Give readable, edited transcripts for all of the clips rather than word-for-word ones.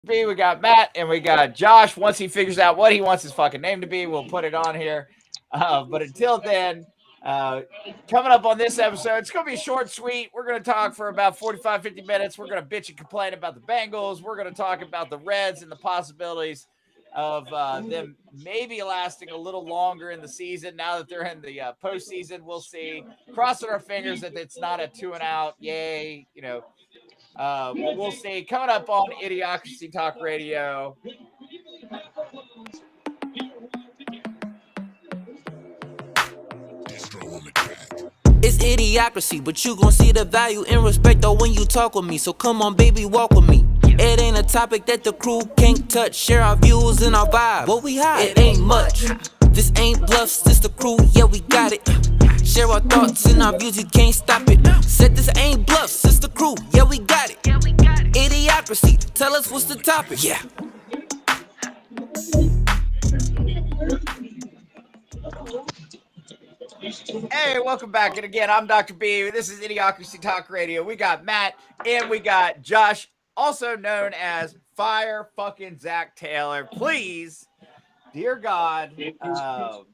B, we got Matt, and we got Josh. Once he figures out what he wants his fucking name to be, we'll put it on here. But until then, uh, coming up on this episode, it's going to be short and sweet. We're going to talk for about 45, 50 minutes. We're going to bitch and complain about the Bengals. We're going to talk about the Reds and the possibilities of them maybe lasting a little longer in the season. Now that they're in the postseason, we'll see. Crossing our fingers that it's not a 2-and-out. Yay, we'll see. Coming up on Idiocracy Talk Radio. It's idiocracy, but you gon' see the value and respect though when you talk with me. So come on, baby, walk with me. It ain't a topic that the crew can't touch. Share our views and our vibe. What we hide? It ain't much. This ain't bluffs, this the crew, yeah, we got it. Share our thoughts and our views, you can't stop it. Said this ain't bluffs, this the crew, yeah, we got it. Idiocracy, tell us what's the topic. Yeah. Hey, welcome back. And again, I'm Dr. B. This is Idiocracy Talk Radio. We got Matt and we got Josh, also known as Fire fucking Zach Taylor. Please, dear God. So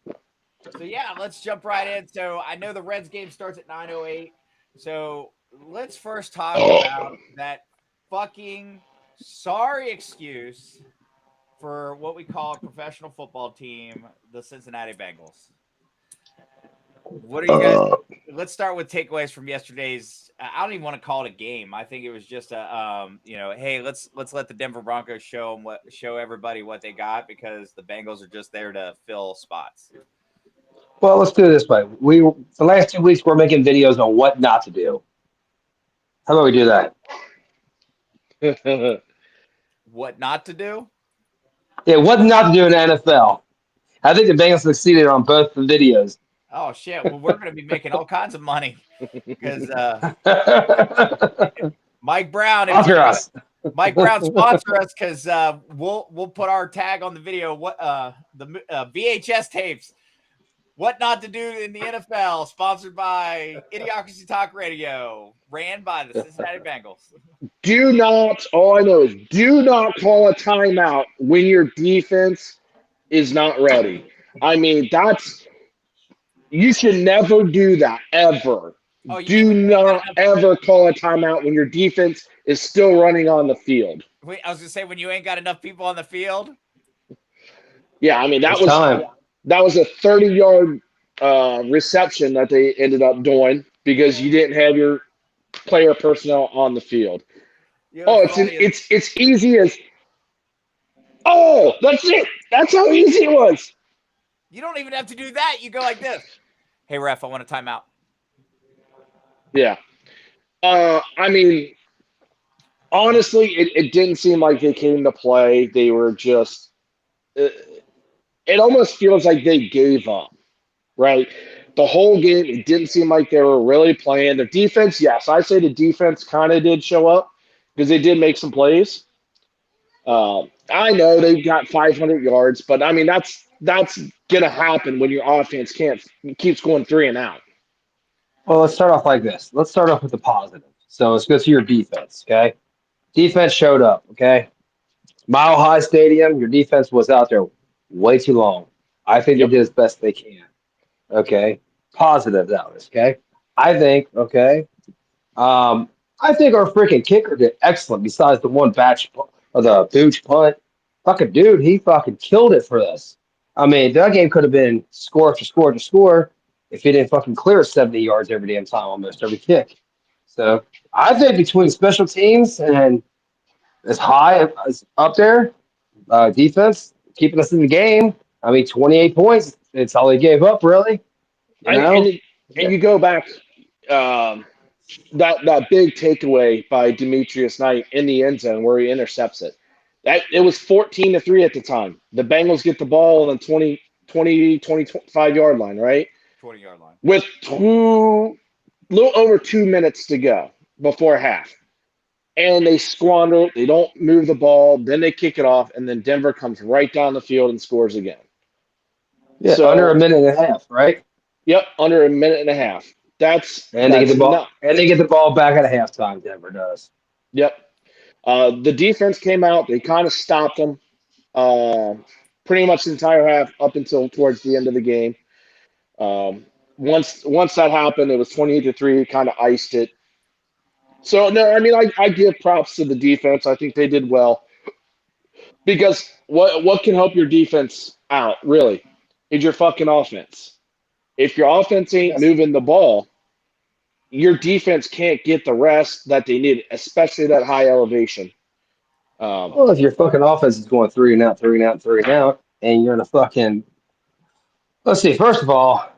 yeah, let's jump right in. So I know the Reds game starts at 9:08. So let's first talk about that fucking sorry excuse for what we call a professional football team, the Cincinnati Bengals. What are you guys? Let's start with takeaways from yesterday's. I don't even want to call it a game. I think it was just a, hey, let's let the Denver Broncos show everybody what they got because the Bengals are just there to fill spots. Well, let's do it this way. The last 2 weeks we're making videos on what not to do. How about we do that? What not to do? Yeah, what not to do in the NFL. I think the Bengals succeeded on both the videos. Oh shit! Well, we're going to be making all kinds of money because Mike Brown. Mike Brown sponsor us because we'll put our tag on the video. What the VHS tapes? What not to do in the NFL? Sponsored by Idiocracy Talk Radio, ran by the Cincinnati Bengals. Do not. All I know is do not call a timeout when your defense is not ready. I mean, you should never do that ever. Do not ever call a timeout when your defense is still running on the field. Wait, I was gonna say when you ain't got enough people on the field. Yeah, I mean that was a 30-yard reception that they ended up doing because you didn't have your player personnel on the field. It's easy as that's it. That's how easy it was. You don't even have to do that. You go like this. Hey, ref, I want a timeout. Yeah. I mean, honestly, it didn't seem like they came to play. They were just it almost feels like they gave up, right? The whole game, it didn't seem like they were really playing. The defense, yes, I say the defense kind of did show up because they did make some plays. I know they've got 500 yards, but I mean that's gonna happen when your offense keeps going 3-and-out. Well, let's start off like this. Let's start off with the positive. So let's go to your defense, okay? Defense showed up, okay? Mile High Stadium, your defense was out there way too long. I think they did as best they can. Okay? Positive that was, okay? I think our freaking kicker did excellent besides the one batch of the booch punt. Fucking dude, he fucking killed it for us. I mean, that game could have been score after score after score if he didn't fucking clear 70 yards every damn time, almost every kick. So I think between special teams and as high as up there, defense keeping us in the game. I mean, 28 points. It's all they gave up, really. And you go back, that big takeaway by Demetrius Knight in the end zone where he intercepts it. It was 14-3 at the time. The Bengals get the ball on the 25-yard line, right? 20-yard line. With little over 2 minutes to go before half. And they squander it. They don't move the ball. Then they kick it off, and then Denver comes right down the field and scores again. Yeah, so, under a minute and a half, right? Yep, under a minute and a half. They get the ball back at halftime. Denver does. Yep. The defense came out. They kind of stopped them pretty much the entire half up until towards the end of the game. Um, once that happened, it was 28-3. Kind of iced it. So no, I mean I give props to the defense. I think they did well because what can help your defense out really is your fucking offense. If your offense ain't Yes. moving the ball, your defense can't get the rest that they need, especially that high elevation. Um, Well, if your fucking offense is going three and out, three and out, three and out, and you're in a fucking let's see. First of all,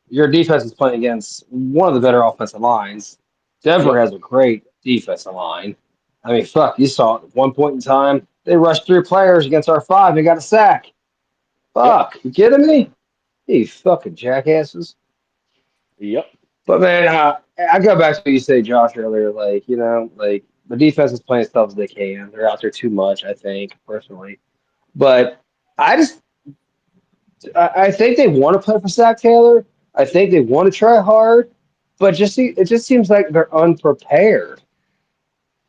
your defense is playing against one of the better offensive lines. Denver yep, has a great defensive line. I mean, fuck, you saw at one point in time they rushed three players against our five and got a sack. yep, Fuck, you kidding me? You fucking jackasses. yep. But man, I go back to what you said, Josh, earlier. Like, like the defense is playing as tough as they can. They're out there too much, I think, personally. But I just, I think they want to play for Zach Taylor. I think they want to try hard, but it just seems like they're unprepared.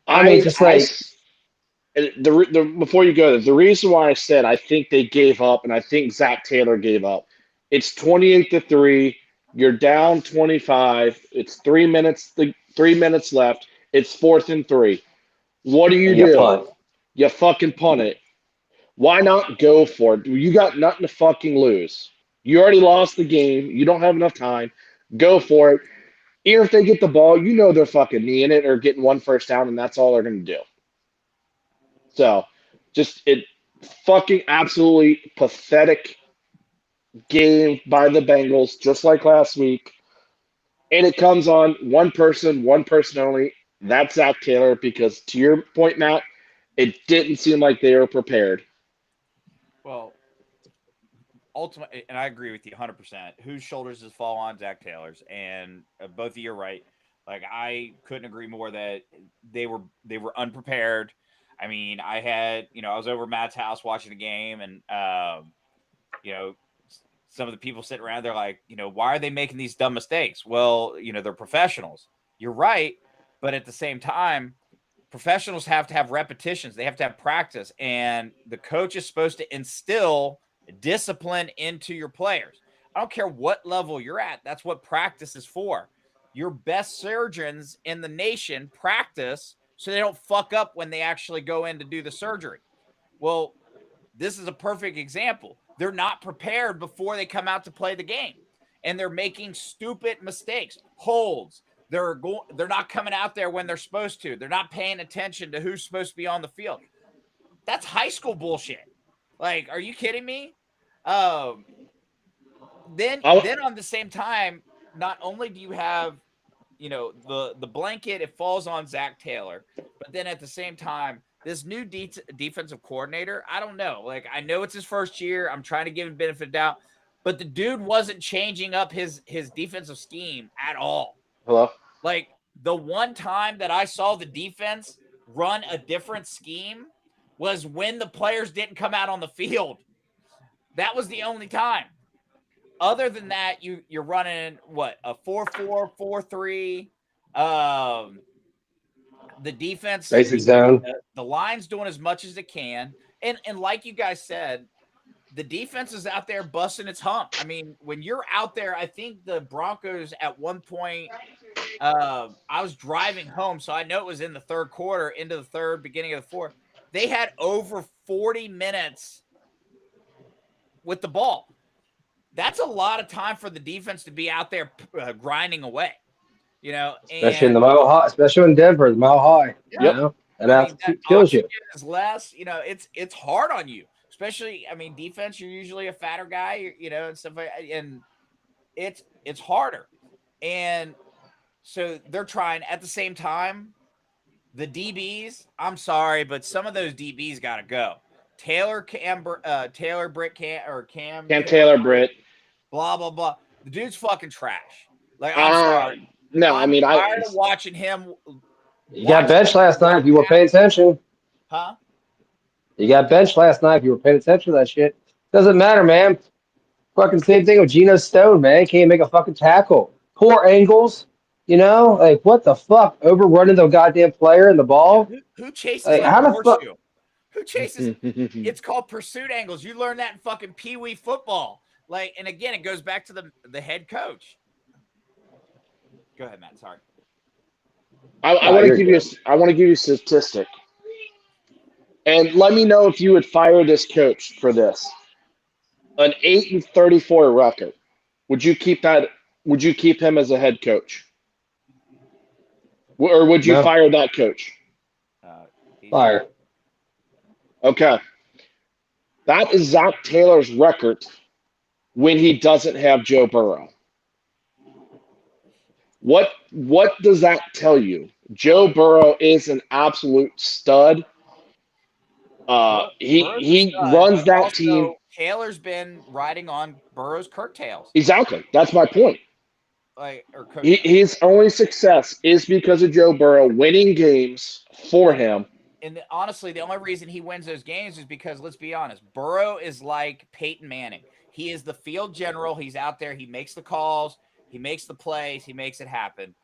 I mean, I just I like, s- the before you go, the reason why I said I think they gave up, and I think Zach Taylor gave up. It's 28-3. You're down 25. It's 3 minutes. 3 minutes left. It's 4th and 3. What do you and you do? punt. You fucking punt it. Why not go for it? You got nothing to fucking lose. You already lost the game. You don't have enough time. Go for it. Even if they get the ball, you know they're fucking kneeing it or getting one first down, and that's all they're going to do. So, just it fucking absolutely pathetic game by the Bengals, just like last week. And it comes on one person only. That's Zach Taylor, because to your point, Matt, it didn't seem like they were prepared. Well, ultimately, and I agree with you 100%. Whose shoulders does fall on? Zach Taylor's, and both of you are right. Like I couldn't agree more that they were unprepared. I mean, I was over Matt's house watching the game, and you know, some of the people sitting around, they're like, why are they making these dumb mistakes? Well, they're professionals. You're right, but at the same time, professionals have to have repetitions. They have to have practice, and the coach is supposed to instill discipline into your players. I don't care what level you're at. That's what practice is for. Your best surgeons in the nation practice so they don't fuck up when they actually go in to do the surgery. Well, this is a perfect example. They're not prepared before they come out to play the game, and they're making stupid mistakes, holds. They're not coming out there when they're supposed to. They're not paying attention to who's supposed to be on the field. That's high school bullshit. Like, are you kidding me? Um, then I, then on the same time, not only do you have the blanket, it falls on Zach Taylor, but then at the same time, this new defensive coordinator, I don't know. Like, I know it's his first year. I'm trying to give him benefit of doubt, but the dude wasn't changing up his defensive scheme at all. hello? Like, the one time that I saw the defense run a different scheme was when the players didn't come out on the field. That was the only time. Other than that, you're running what, a 4-4, 4-3. Um, the defense, Basic zone. the line's doing as much as it can, and like you guys said, the defense is out there busting its hump. I mean, when you're out there, I think the Broncos at one point, I was driving home, so I know it was in the third quarter, into the third, beginning of the fourth. They had over 40 minutes with the ball. That's a lot of time for the defense to be out there grinding away, Especially in and the mile high, especially in Denver, the mile high, yeah, Yep. and I mean, that kills you. oxygen is less. It's hard on you, especially. I mean, defense. You're usually a fatter guy, and stuff, and it's harder. And so they're trying at the same time. The DBs, I'm sorry, but some of those DBs got to go. Taylor Britt Cam or Cam Cam Taylor Taylor, Britt, Britt. blah blah blah. The dude's fucking trash. Like, I'm Uh, sorry. no, I I'm mean, tired of watching him. You got Watching benched him last night run if you were paying past, attention. huh? You got benched last night if you were paying attention to that shit. Doesn't matter, man. Fucking same thing with Geno Stone, man. Can't make a fucking tackle. Poor angles. You know, like what the fuck? Overrunning the goddamn player and the Yeah, ball. who chases Like like how a the fuck? horseshoe? Who chases? It's called pursuit angles. You learn that in fucking pee wee football. Like, and again, it goes back to the head coach. Go ahead, Matt. Sorry. I No, want to you're give you good. I want to give you a statistic, and let me know if you would fire this coach for this. An 8-34 record. Would you keep that? Would you keep him as a head coach, or would you No fire that coach? Uh, he's fire. Okay, that is Zach Taylor's record when he doesn't have Joe Burrow. What does that tell you? Joe Burrow is an absolute stud. Burrow's a He stud, runs but that team also Taylor's been riding on Burrow's coattails, exactly. That's my point. like or coattails. His only success is because of Joe Burrow winning games for And him. honestly, the only reason he wins those games is because let's be honest, Burrow is like Peyton Manning. He is the field general. He's out there. He makes the calls. He makes the plays. He makes it happen.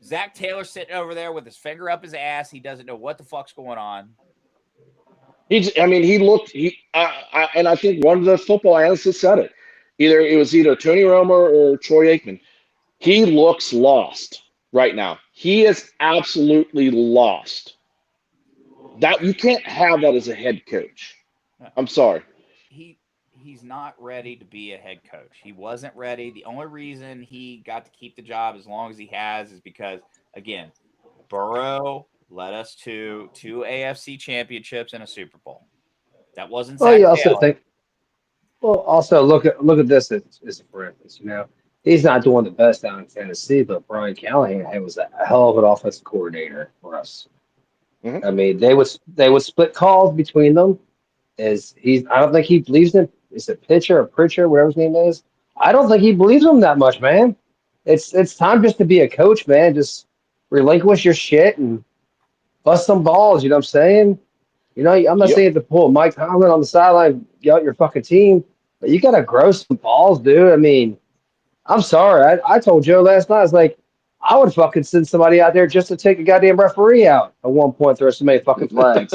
Zach Taylor sitting over there with his finger up his ass. He doesn't know what the fuck's going on. I mean, he looked. And I think one of the football analysts said it. Either Tony Romo or Troy Aikman. He looks lost right now. He is absolutely lost. That you can't have that as a head coach. I'm sorry. He he's not ready to be a head coach. He wasn't ready. The only reason he got to keep the job as long as he has is because again, Burrow led us to two AFC championships and a Super Bowl. That wasn't Well, Zach you also Taylor. think. Well, also look at this as a reference. You know, he's not doing the best down in Tennessee, but Brian Callahan was a hell of an offensive coordinator for us. Mhm. I mean, they would split calls between them. Is he's I don't think he believes in is it pitcher or Pritchard, whatever his name is. I don't think he believes him that much, man. It's time just to be a coach, man. Just relinquish your shit and bust some balls. You know what I'm saying? You know, I'm not Yep. saying to pull Mike Tomlin on the sideline, yell at your fucking team, but you gotta grow some balls, dude. I mean, I'm sorry. I told Joe last night, I was like, I would fucking send somebody out there just to take a goddamn referee out at one point, throw so many fucking flags.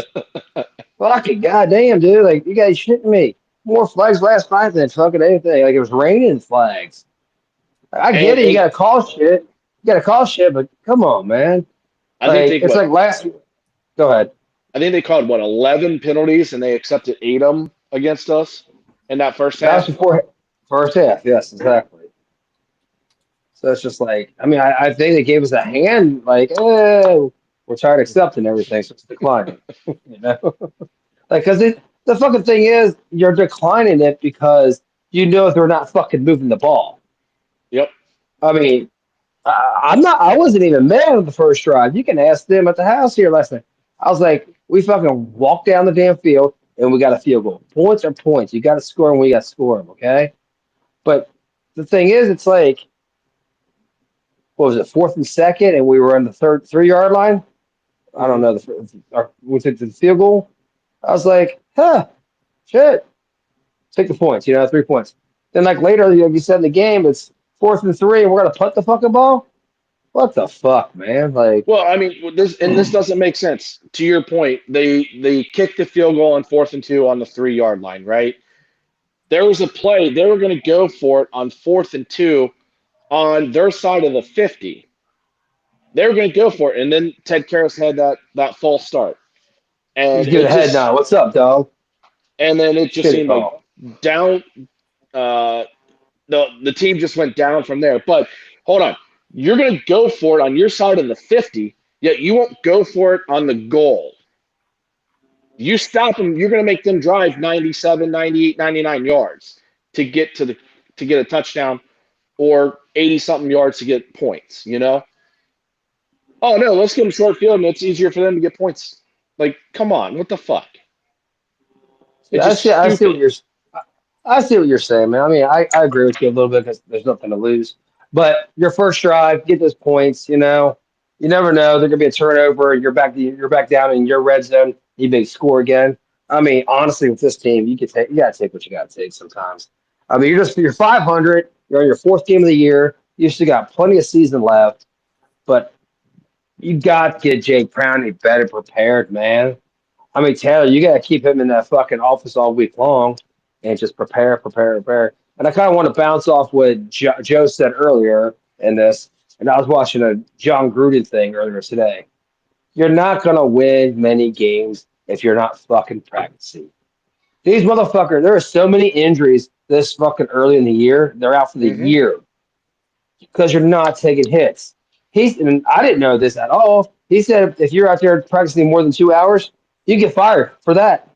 Fucking goddamn, dude. Like, you guys shitting me. More flags last night than fucking anything. Like, it was raining flags. I get it. You And got to call shit. You got to call shit, but come on, man. I think Like, they it's like last. Go ahead. I think they called 11 penalties and they accepted 8 of them against us in that first That was half. before first half. Yes, exactly. So it's just like, I mean, I think they gave us a hand, like, we're tired of accepting everything, so it's declining. You know? Like, because the fucking thing is, you're declining it because you know they're not fucking moving the ball. Yep. I mean, I'm not. I wasn't even mad at the first drive. You can ask them at the house here last night. I was like, we fucking walked down the damn field and we got a field goal. Points are points. You got to score and we got to score them. Okay. But the thing is, it's like, what was it, fourth and second, and we were on the third 3 yard line. I don't Mhm. know. We took the field goal. I was like, shit, take the points. You know, 3 points. Then like later, you said in the game, it's fourth and three, and we're gonna punt the fucking ball. What the fuck, man? Like. Well, I mean, this doesn't make sense. To your point, they kicked the field goal on 4th and 2 on the 3 yard line, right? There was a play they were going to go for it on 4th and 2 on their side of the 50. They were going to go for it, and then Ted Karras had that false start, He's and giving a head nod. What's up, dog? it just Shitty seemed like call. down. Uh, the team just went down from there. But hold on, you're going to go for it on your side of the 50, yet you won't go for it on the goal. You stop them, you're going to make them drive 97, 98, 99 yards to get to get a touchdown or 80 something yards to get points, you know? Oh no, let's give them short field and it's easier for them to get points. Like, come on, what the fuck? It's Yeah, I just see. I see what stupid. you're. I see what you're saying, man. I mean, I agree with you a little bit because there's nothing to lose. But your first drive, get those points. You know, you never know. There could be a turnover. You're back down in your red zone. You may score again. I mean, honestly, with this team, you gotta take what you gotta take sometimes. I mean, you're 500. You're on your fourth game of the year. You still got plenty of season left. but you got to get Jake Browning better prepared, man. I mean, Taylor, you got to keep him in that fucking office all week long and just prepare, prepare, prepare. And I kind of want to bounce off what Joe said earlier in this. And I was watching a John Gruden thing earlier today. You're not going to win many games if you're not fucking practicing. These motherfuckers, there are so many injuries this fucking early in the year. They're out for the Mm-hmm. year because you're not taking hits. And I didn't know this at all. He said if you're out there practicing more than 2 hours, you get fired for that.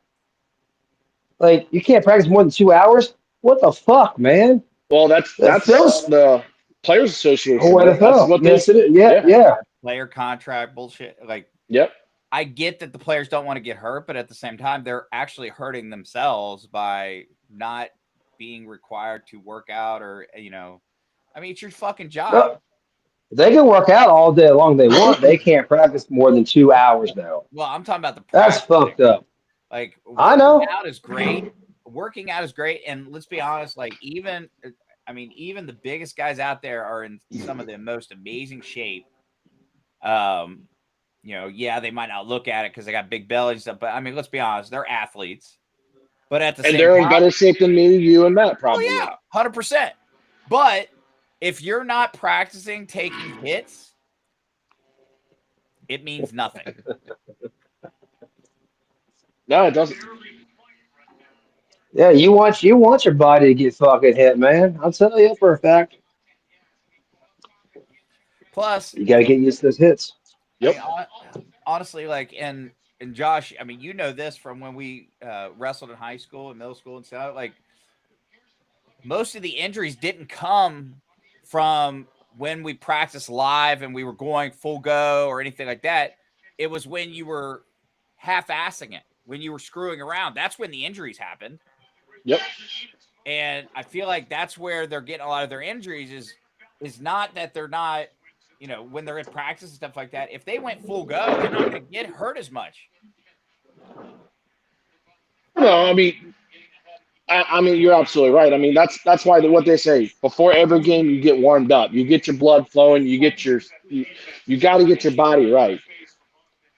Like you can't practice more than 2 hours. What the fuck, man? Well, that's That feels the Players oh Association. That's NFL. what they. Yes, it is. Yeah, Yeah. yeah. Player contract bullshit. Like, Yep. I get that the players don't want to get hurt, but at the same time, they're actually hurting themselves by not being required to work out or, I mean, it's your fucking job. No, they can work out all day long they want. They can't practice more than 2 hours though. Well, I'm talking about the That's practice. fucked up. Like, I working know. out is great. Working out is great. And let's be honest, like, even the biggest guys out there are in some of the most amazing shape. Yeah, they might not look at it because they got big bellies and stuff, but I mean, let's be honest, they're athletes. But at the And same they're in time, better shape than me, you, and Matt, probably. oh yeah, 100%. But if you're not practicing taking hits, it means nothing. No, it doesn't. Yeah, you want your body to get fucking hit, man. I'll tell you for a fact. Plus, You got to get used to those hits. I mean, Yep. honestly, like, and Josh, I mean, you know this from when we wrestled in high school and middle school and stuff. Like, most of the injuries didn't come from when we practiced live and we were going full go or anything like that. It was when you were half-assing it, when you were screwing around. That's when the injuries happened. Yep. And I feel like that's where they're getting a lot of their injuries is not that they're not, when they're in practice and stuff like that. If they went full go, they're not going to get hurt as much. No, I mean, you're absolutely right. I mean, that's why what they say before every game you get warmed up, you get your blood flowing, you got to get your body right.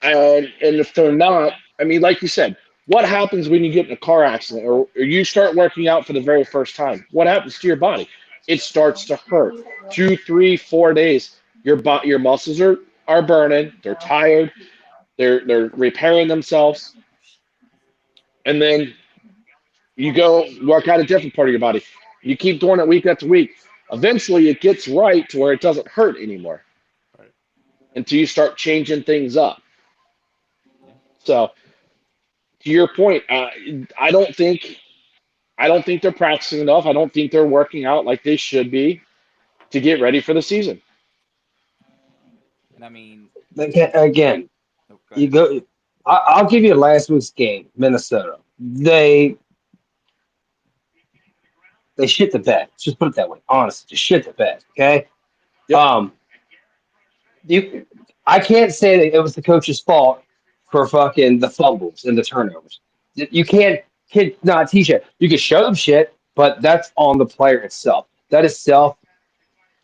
And if they're not, I mean, like you said, what happens when you get in a car accident or you start working out for the very first time? What happens to your body? It starts to hurt. 2, 3, 4 days, your muscles are burning. They're tired. They're repairing themselves, and then you go work out a different part of your body. You keep doing it week after week. Eventually, it gets right to where it doesn't hurt anymore Right. until you start changing things up. So, to your point, I don't think they're practicing enough. I don't think they're working out like they should be to get ready for the season. And I mean, Again, oh, go you ahead. go. I'll give you last week's game, Minnesota. They shit the bed. Let's just put it that way. Honestly, just shit the bed. Okay. Yep. You, I can't say that it was the coach's fault for fucking the fumbles and the turnovers. You can't not teach it. You can show them shit, but that's on the player itself. That is self.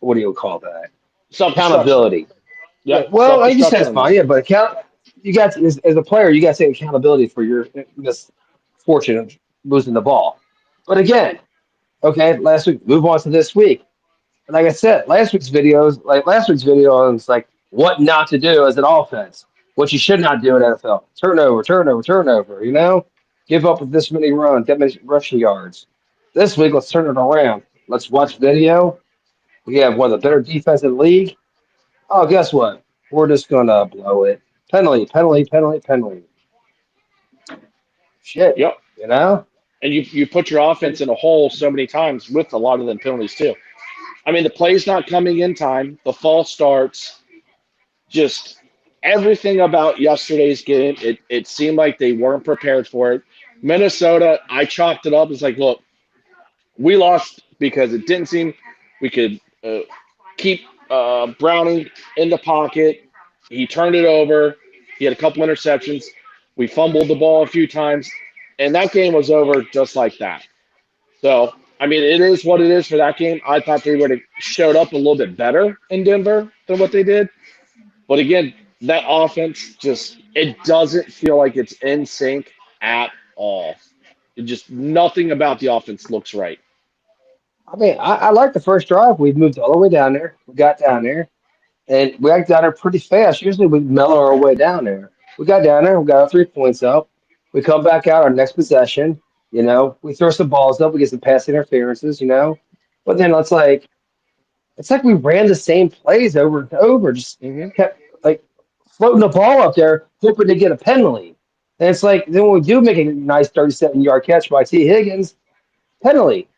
What do you call that? Self-destruction. Accountability. Yeah. Yep. Well, you said Self-destruction it's on fine. this. Yeah, but you got to, as a player, you got to take accountability for your misfortune of losing the ball. But again, okay, last week. Move on to this week. Like I said, last week's video was like what not to do as an offense, what you should not do in NFL. Turnover, turnover, turnover. Give up with this many runs, that many rushing yards. This week, let's turn it around. Let's watch video. We have one of the better defense in the league. Oh, guess what? We're just gonna blow it. Penalty, penalty, penalty, penalty. Shit, Yep. you know. And you put your offense in a hole so many times with a lot of them penalties too. I mean, the play's not coming in time. The false starts. Just everything about yesterday's game. It seemed like they weren't prepared for it. Minnesota, I chalked it up as like, look, we lost because it didn't seem we could keep Browning in the pocket. He turned it over. He had a couple interceptions. We fumbled the ball a few times, and that game was over just like that. So, I mean, it is what it is for that game. I thought they would have showed up a little bit better in Denver than what they did. But again, that offense just it doesn't feel like it's in sync at all. It just nothing about the offense looks right. I mean, I like the first drive. We moved all the way down there. We got down there, and we got down there pretty fast. Usually we mellow our way down there. We got down there. We got our 3 points up. We come back out our next possession. We throw some balls up. We get some pass interferences. But then it's like we ran the same plays over and over. Just Hmm. kept like floating the ball up there, hoping to get a penalty. And it's like then when we do make a nice 37-yard catch by T. Higgins, penalty.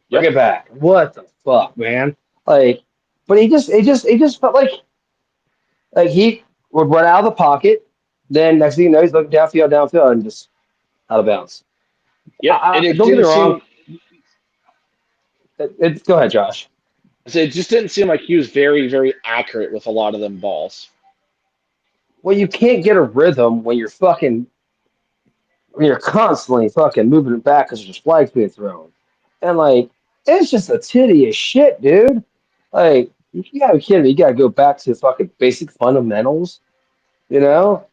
Bring Yep. it back. What the fuck, man? Like, but he just felt like he would run out of the pocket. Then next thing you know, he's looking downfield, and just out of bounds. Yep. And it Don't get me didn't wrong. seem Go ahead, Josh. so it just didn't seem like he was very, very accurate with a lot of them balls. Well, you can't get a rhythm when you're constantly fucking moving it back because there's flags being thrown, and it's just a titty of shit, dude. You gotta be kidding me. You gotta go back to fucking basic fundamentals, you know.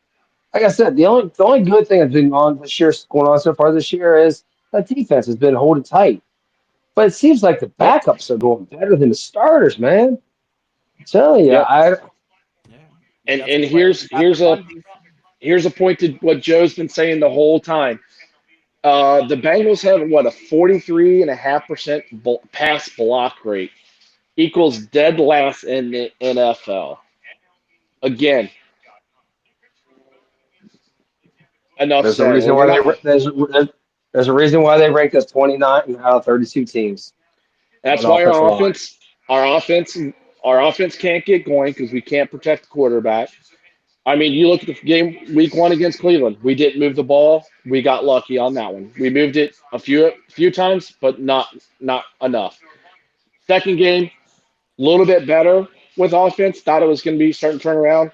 Like I said, the only good thing that's been on this year, going on so far this year, is that defense has been holding tight. But it seems like the Yep. backups are going better than the starters, man. I'm telling you, Yep. Yeah. You And got some and players. You here's got the here's a run defense. here's a point to what Joe's been saying the whole time. The Bengals have what a 43.5% pass block rate equals dead last in the NFL. Again, enough there's a said. reason We're why not. there's a reason why they ranked us 29 out of 32 teams on That's why offensive line. our offense, our offense can't get going because we can't protect the quarterback. I mean, you look at the game week 1 against Cleveland. We didn't move the ball. We got lucky on that one. We moved it a few times, but not enough. Second game, a little bit better with offense. Thought it was going to be starting to turn around.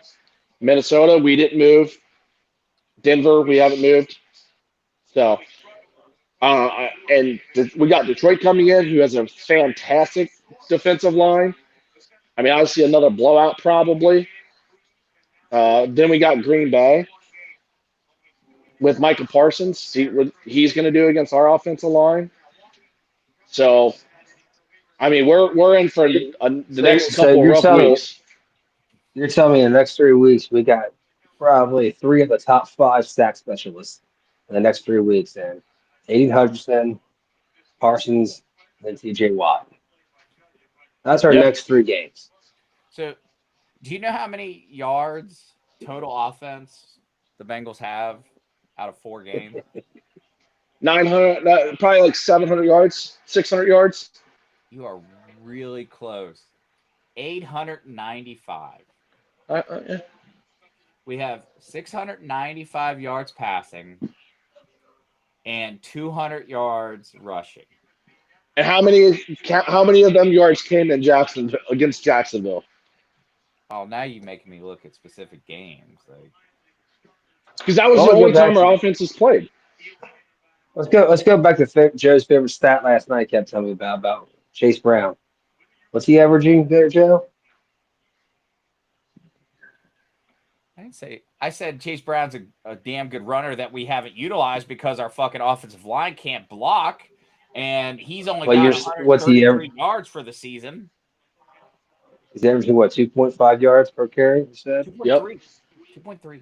Minnesota, we didn't move. Denver, we haven't moved. So, we got Detroit coming in, who has a fantastic defensive line. I mean, obviously another blowout probably. Then we got Green Bay with Michael Parsons. See what he's going to do against our offensive line. So, I mean, we're in for the So, next so couple you're rough telling me weeks. you're telling me in the next 3 weeks we got probably three of the top five sack specialists in the next 3 weeks, and Aiden Hutchinson, Parsons, and T.J. Watt. That's our Yep. next 3 games. So, do you know how many yards total offense the Bengals have out of 4 games? 900, probably like 700 yards, 600 yards. You are really close. 895. Yeah. We have 695 yards passing and 200 yards rushing. And how many of them yards came in Jacksonville against Jacksonville? Oh, now you're making me look at specific games. Like, Because that was Well, the only time our offense has played. let's go back to Joe's favorite stat last night. Kept telling me about Chase Brown. What's he averaging there, Joe? I didn't say. I said Chase Brown's a damn good runner that we haven't utilized because our fucking offensive line can't block, and he's only Well, got what's he 133 yards for the season. he's averaging what 2.5 yards per carry? You said. 2.3. Yep. 2.3.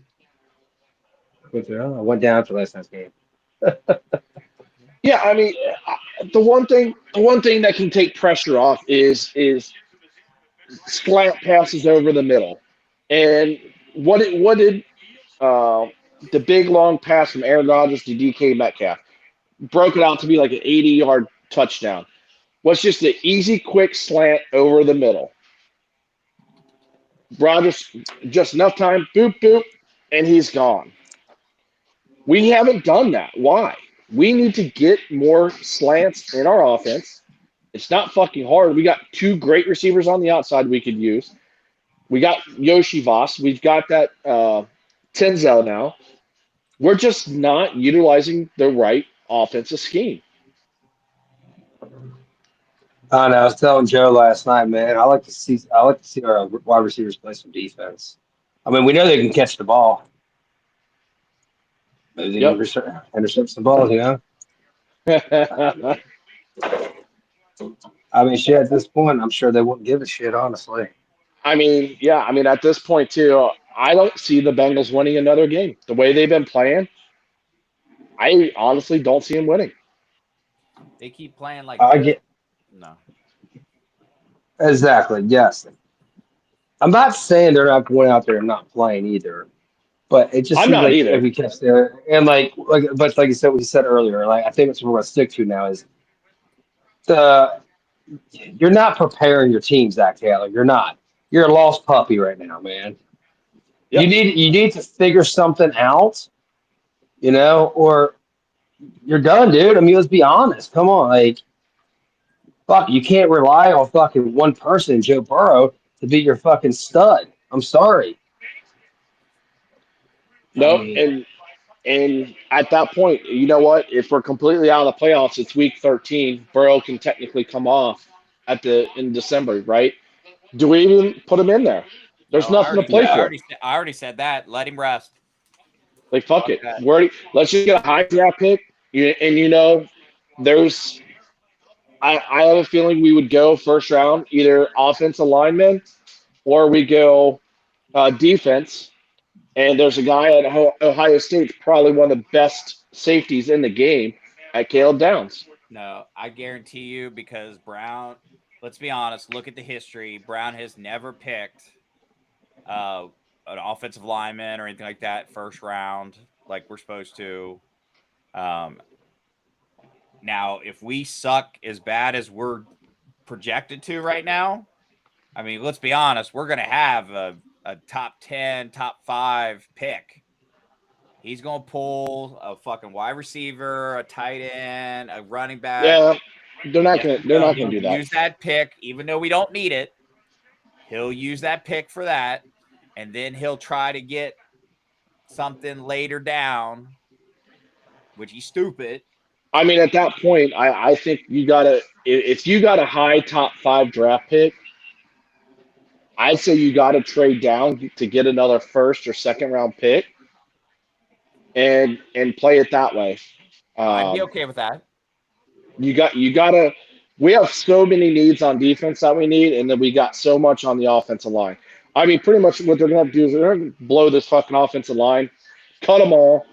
I went down for last night's game. Yeah, I mean, the one thing that can take pressure off is slant passes over the middle. And what did uh, the big long pass from Aaron Rodgers to DK Metcalf broke it out to be like an 80-yard touchdown? Was just an easy, quick slant over the middle. Rodgers just enough time, boop boop, and he's gone. We haven't done that. Why? We need to get more slants in our offense. It's not fucking hard. We got two great receivers on the outside we could use. We got Yoshi Voss. We've got that Tenzel now. We're just not utilizing the right offensive scheme. I know. I was telling Joe last night, man. I like to see our wide receivers play some defense. I mean, we know they can catch the ball. Maybe they can Yep. intercept some balls, you know? I mean, shit, at this point, I'm sure they wouldn't give a shit, honestly. I mean, yeah. I mean, at this point too, I don't see the Bengals winning another game. The way they've been playing, I honestly don't see them winning. They keep playing like I they're get no. exactly, yes. I'm not saying they're not going out there and not playing either, but it just I'm seems not like either. every catch there, and but like you said, what you said earlier, like I think that's what we're going to stick to now is the you're not preparing your team, Zach Taylor. You're not. You're a lost puppy right now, man. Yep. You need to figure something out, you know, or you're done, dude. I mean, let's be honest. Come on, like fuck, you can't rely on fucking one person, Joe Burrow, to be your fucking stud. I'm sorry. I No, mean, and at that point, you know what? If we're completely out of the playoffs, it's week 13. Burrow can technically come off at the in December, right? Do we even put him in there? No, There's nothing to play for. I already said that. Let him rest. Like fuck Fuck it. that. Let's just get a high draft pick. And you know, there's I have a feeling we would go first round either offensive lineman or we go defense. And there's a guy at Ohio State, probably one of the best safeties in the game, at Caleb Downs. No, I guarantee you because Brown, let's be honest, look at the history. Brown has never picked uh, an offensive lineman or anything like that first round like we're supposed to. Um, Now, if we suck as bad as we're projected to right now, I mean, let's be honest, we're going to have a top 10, top 5 pick. He's going to pull a fucking wide receiver, a tight end, a running back. Yeah, they're not Yeah, gonna they're not gonna he'll do that. use that pick, even though we don't need it. He'll use that pick for that, and then he'll try to get something later down, which he's stupid. I mean, at that point, I think you gotta if you got a high top 5 draft pick, I'd say you gotta trade down to get another first or second round pick and play it that way. I'd be Um, okay with that. you gotta. We have so many needs on defense that we need, and then we got so much on the offensive line. I mean, pretty much what they're gonna do is they're gonna blow this fucking offensive line, cut them all,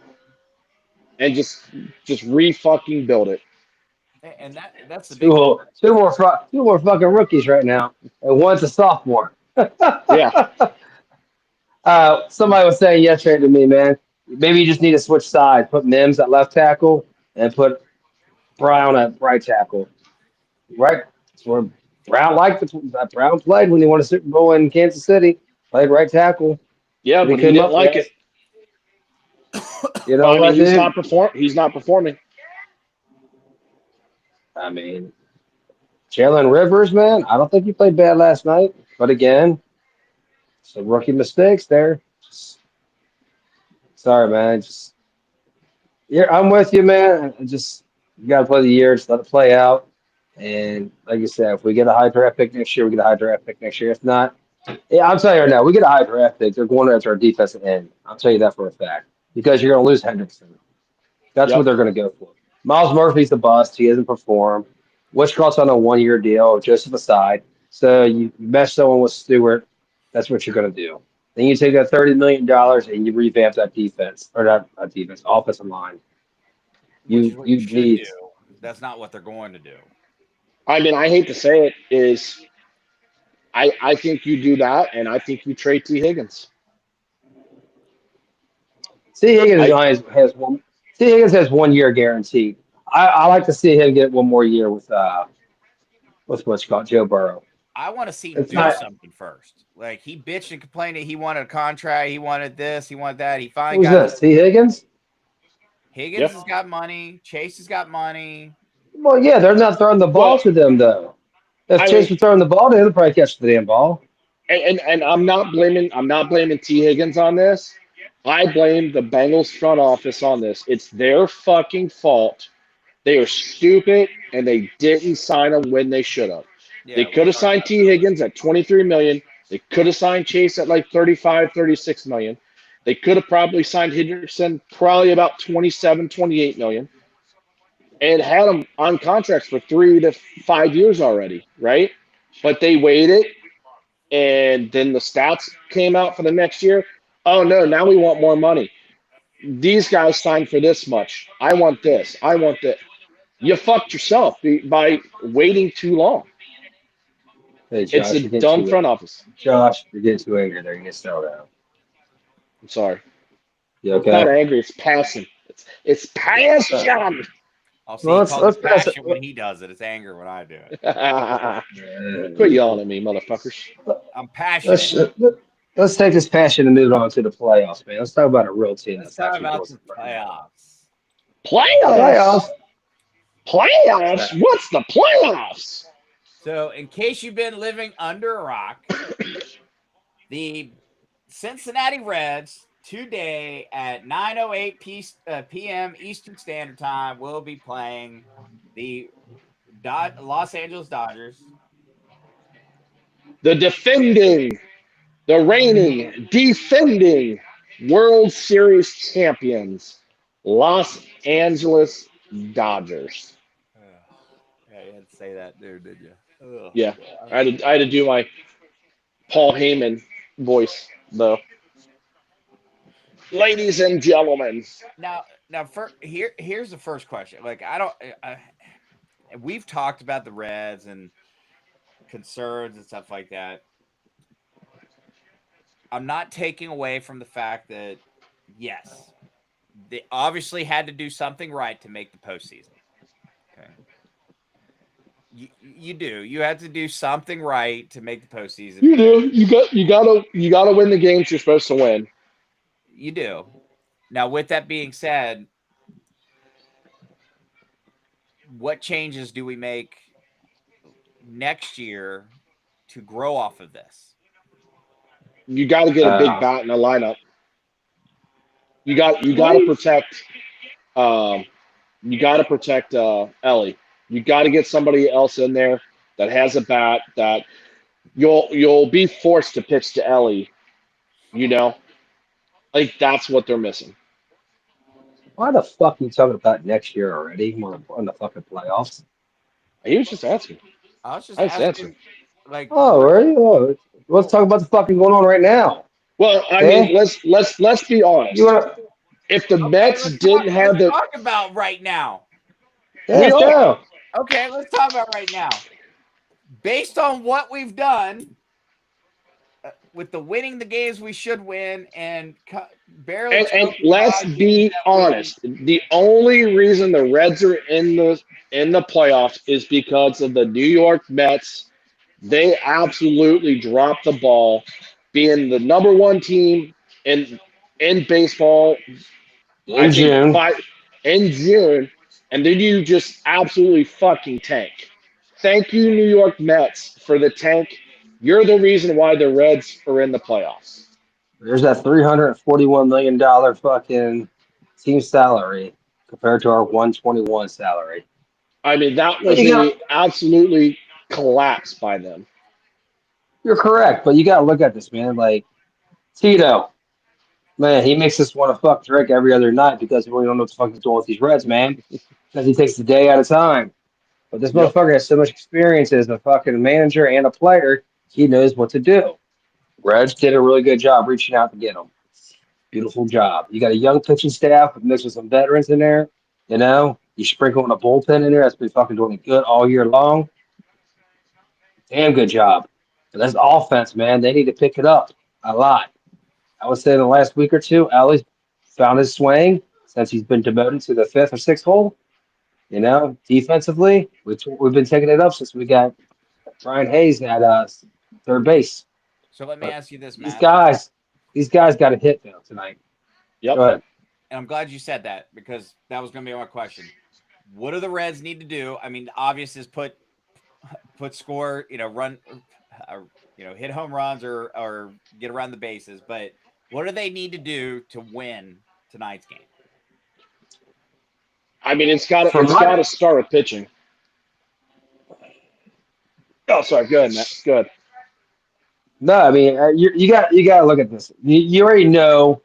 and just re fucking build it. And that's the big thing. two more fucking rookies right now, and one's a sophomore. Yeah, Somebody was saying yesterday to me, man, maybe you just need to switch sides. Put Mims at left tackle and put Brown at right tackle. Right? That's where Brown played when he won a Super Bowl in Kansas City. Played right tackle. yeah, But he but he came didn't up like with it. us. You know Well, I mean, what, dude? He's not performing. I mean, Jalen Rivers, man, I don't think he played bad last night. But again, some rookie mistakes there. Sorry, man. Yeah, I'm with you, man. You got to play the year, just let it play out. And like you said, if we get a high draft pick next year, we get a high draft pick next year. If not, yeah, I'm telling you right now, we get a high draft pick. They're going after our defensive end. I'll tell you that for a fact because you're going to lose Hendrickson. That's what Yep. they're going to go for. Miles Murphy's a bust. He hasn't performed. Wishcroft's on a 1 year deal, Joseph aside. So you mesh someone with Stewart. That's what you're going to do. Then you take that $30 million and you revamp that defense or that defense, offensive line. Which is what you You should need do. That's not what they're going to do. I mean, I hate to say it, is I think you do that, and I think you trade T Higgins. C Higgins I has one. C Higgins has 1 year guaranteed. I like to see him get one more year with what's called Joe Burrow. I want to see him It's do not. something first. Like he bitched and complained that he wanted a contract, he wanted this, he wanted that. He finally Who's got his. this? T Higgins? Higgins yeah has got money. Chase has got money. Well, yeah, they're not throwing the ball well, to them though. If I mean, Chase was throwing the ball to him, he'll probably catch the damn ball. and I'm not blaming T Higgins on this. I blame the Bengals front office on this. It's their fucking fault. They are stupid and they didn't sign him when they should have. They Yeah, we could have talked signed about it T earlier. Higgins at 23 million. They could have signed Chase at like 35, 36 million. They could have probably signed Hendrickson probably about 27, 28 million and had him on contracts for 3 to 5 years already, right? But they waited, and then the stats came out for the next year. Oh no, now we want more money. These guys signed for this much. I want this. I want that. You fucked yourself by waiting too long. Hey, It's Josh, a you're getting dumb too front office. Josh, you're getting too angry there. You need to settle down. I'm sorry. You It's not okay? angry. It's passion. It's Uh, passion. I'll see. well, He let's calls let's it pass it. passion when he does it. It's anger when I do it. Quit yelling at me, motherfuckers. I'm Let's passionate. let's take this passion and move on to the playoffs, man. Let's talk about a real team Let's that's talk actually doing about the something right now. playoffs. Playoffs? Playoffs. Playoffs? What's the playoffs? So, in case you've been living under a rock, the Cincinnati Reds today at 9:08 p.m. Eastern Standard Time will be playing the Los Angeles Dodgers. The reigning, defending World Series champions, Los Angeles Dodgers. Yeah, you had to say that there, did you? Ugh. Yeah, I had to do my Paul Heyman voice, though. Ladies and gentlemen. Here's the first question. Like, I don't. We've talked about the Reds and concerns and stuff like that. I'm not taking away from the fact that yes, they obviously had to do something right to make the postseason. Okay, you do. You have to do something right to make the postseason. You do. You gotta win the games you're supposed to win. You do. Now, with that being said, what changes do we make next year to grow off of this? You gotta get a big Uh, bat in the lineup. You gotta protect um you gotta protect Ellie. You gotta get somebody else in there that has a bat that you'll be forced to pitch to Ellie, you know? Like that's what they're missing. why the fuck are you talking about next year already? We're on the fucking playoffs. He was just asking. I was just I was asking, asking. like, Oh, what? already? Oh, let's talk about the fucking going on right now. Well, I mean, Okay? let's be You honest. wanna? If the Okay, Mets didn't have let's the talk about right now. Yeah, we let's are. go. Okay, let's talk about right now. Based on what we've done with the winning the games we should win and barely And choking let's out games be that we honest. The only reason the Reds are in the playoffs is because of the New York Mets. They absolutely dropped the ball, being the number one team in baseball. I In think June. in June, and then you just absolutely fucking tank. Thank you, New York Mets, for the tank. You're the reason why the Reds are in the playoffs. There's that $341 million fucking team salary compared to our 121 salary. I mean, that But was you got a absolutely collapse by them. you're correct, but you gotta look at this, man. Like Tito, man, he makes us want to fuck drink every other night because we don't know what the fuck he's doing with these Reds, man. Because he takes a day at a time. But this Yep. motherfucker has so much experience as a fucking manager and a player, he knows what to do. Reds did a really good job reaching out to get him. Beautiful job. You got a young pitching staff mixed with some veterans in there. You know, you sprinkle in a bullpen in there that's been fucking doing good all year long. Damn good job. And that's offense, man. They need to pick it up a lot. I would say in the last week or two, Ellie's found his swing since he's been demoted to the fifth or sixth hole. You know, defensively, we've been taking it up since we got Brian Hayes at third base. So let me But ask you this, these Matt. guys, these guys got a hit though tonight. Yep. Go ahead. And I'm glad you said that because that was going to be my question. What do the Reds need to do? I mean, the obvious is put score, run, hit home runs or get around the bases. But what do they need to do to win tonight's game? I mean, it's For got my to start with pitching. Oh, sorry. Go ahead, Matt. Go ahead. No, I mean you got to look at this. You already know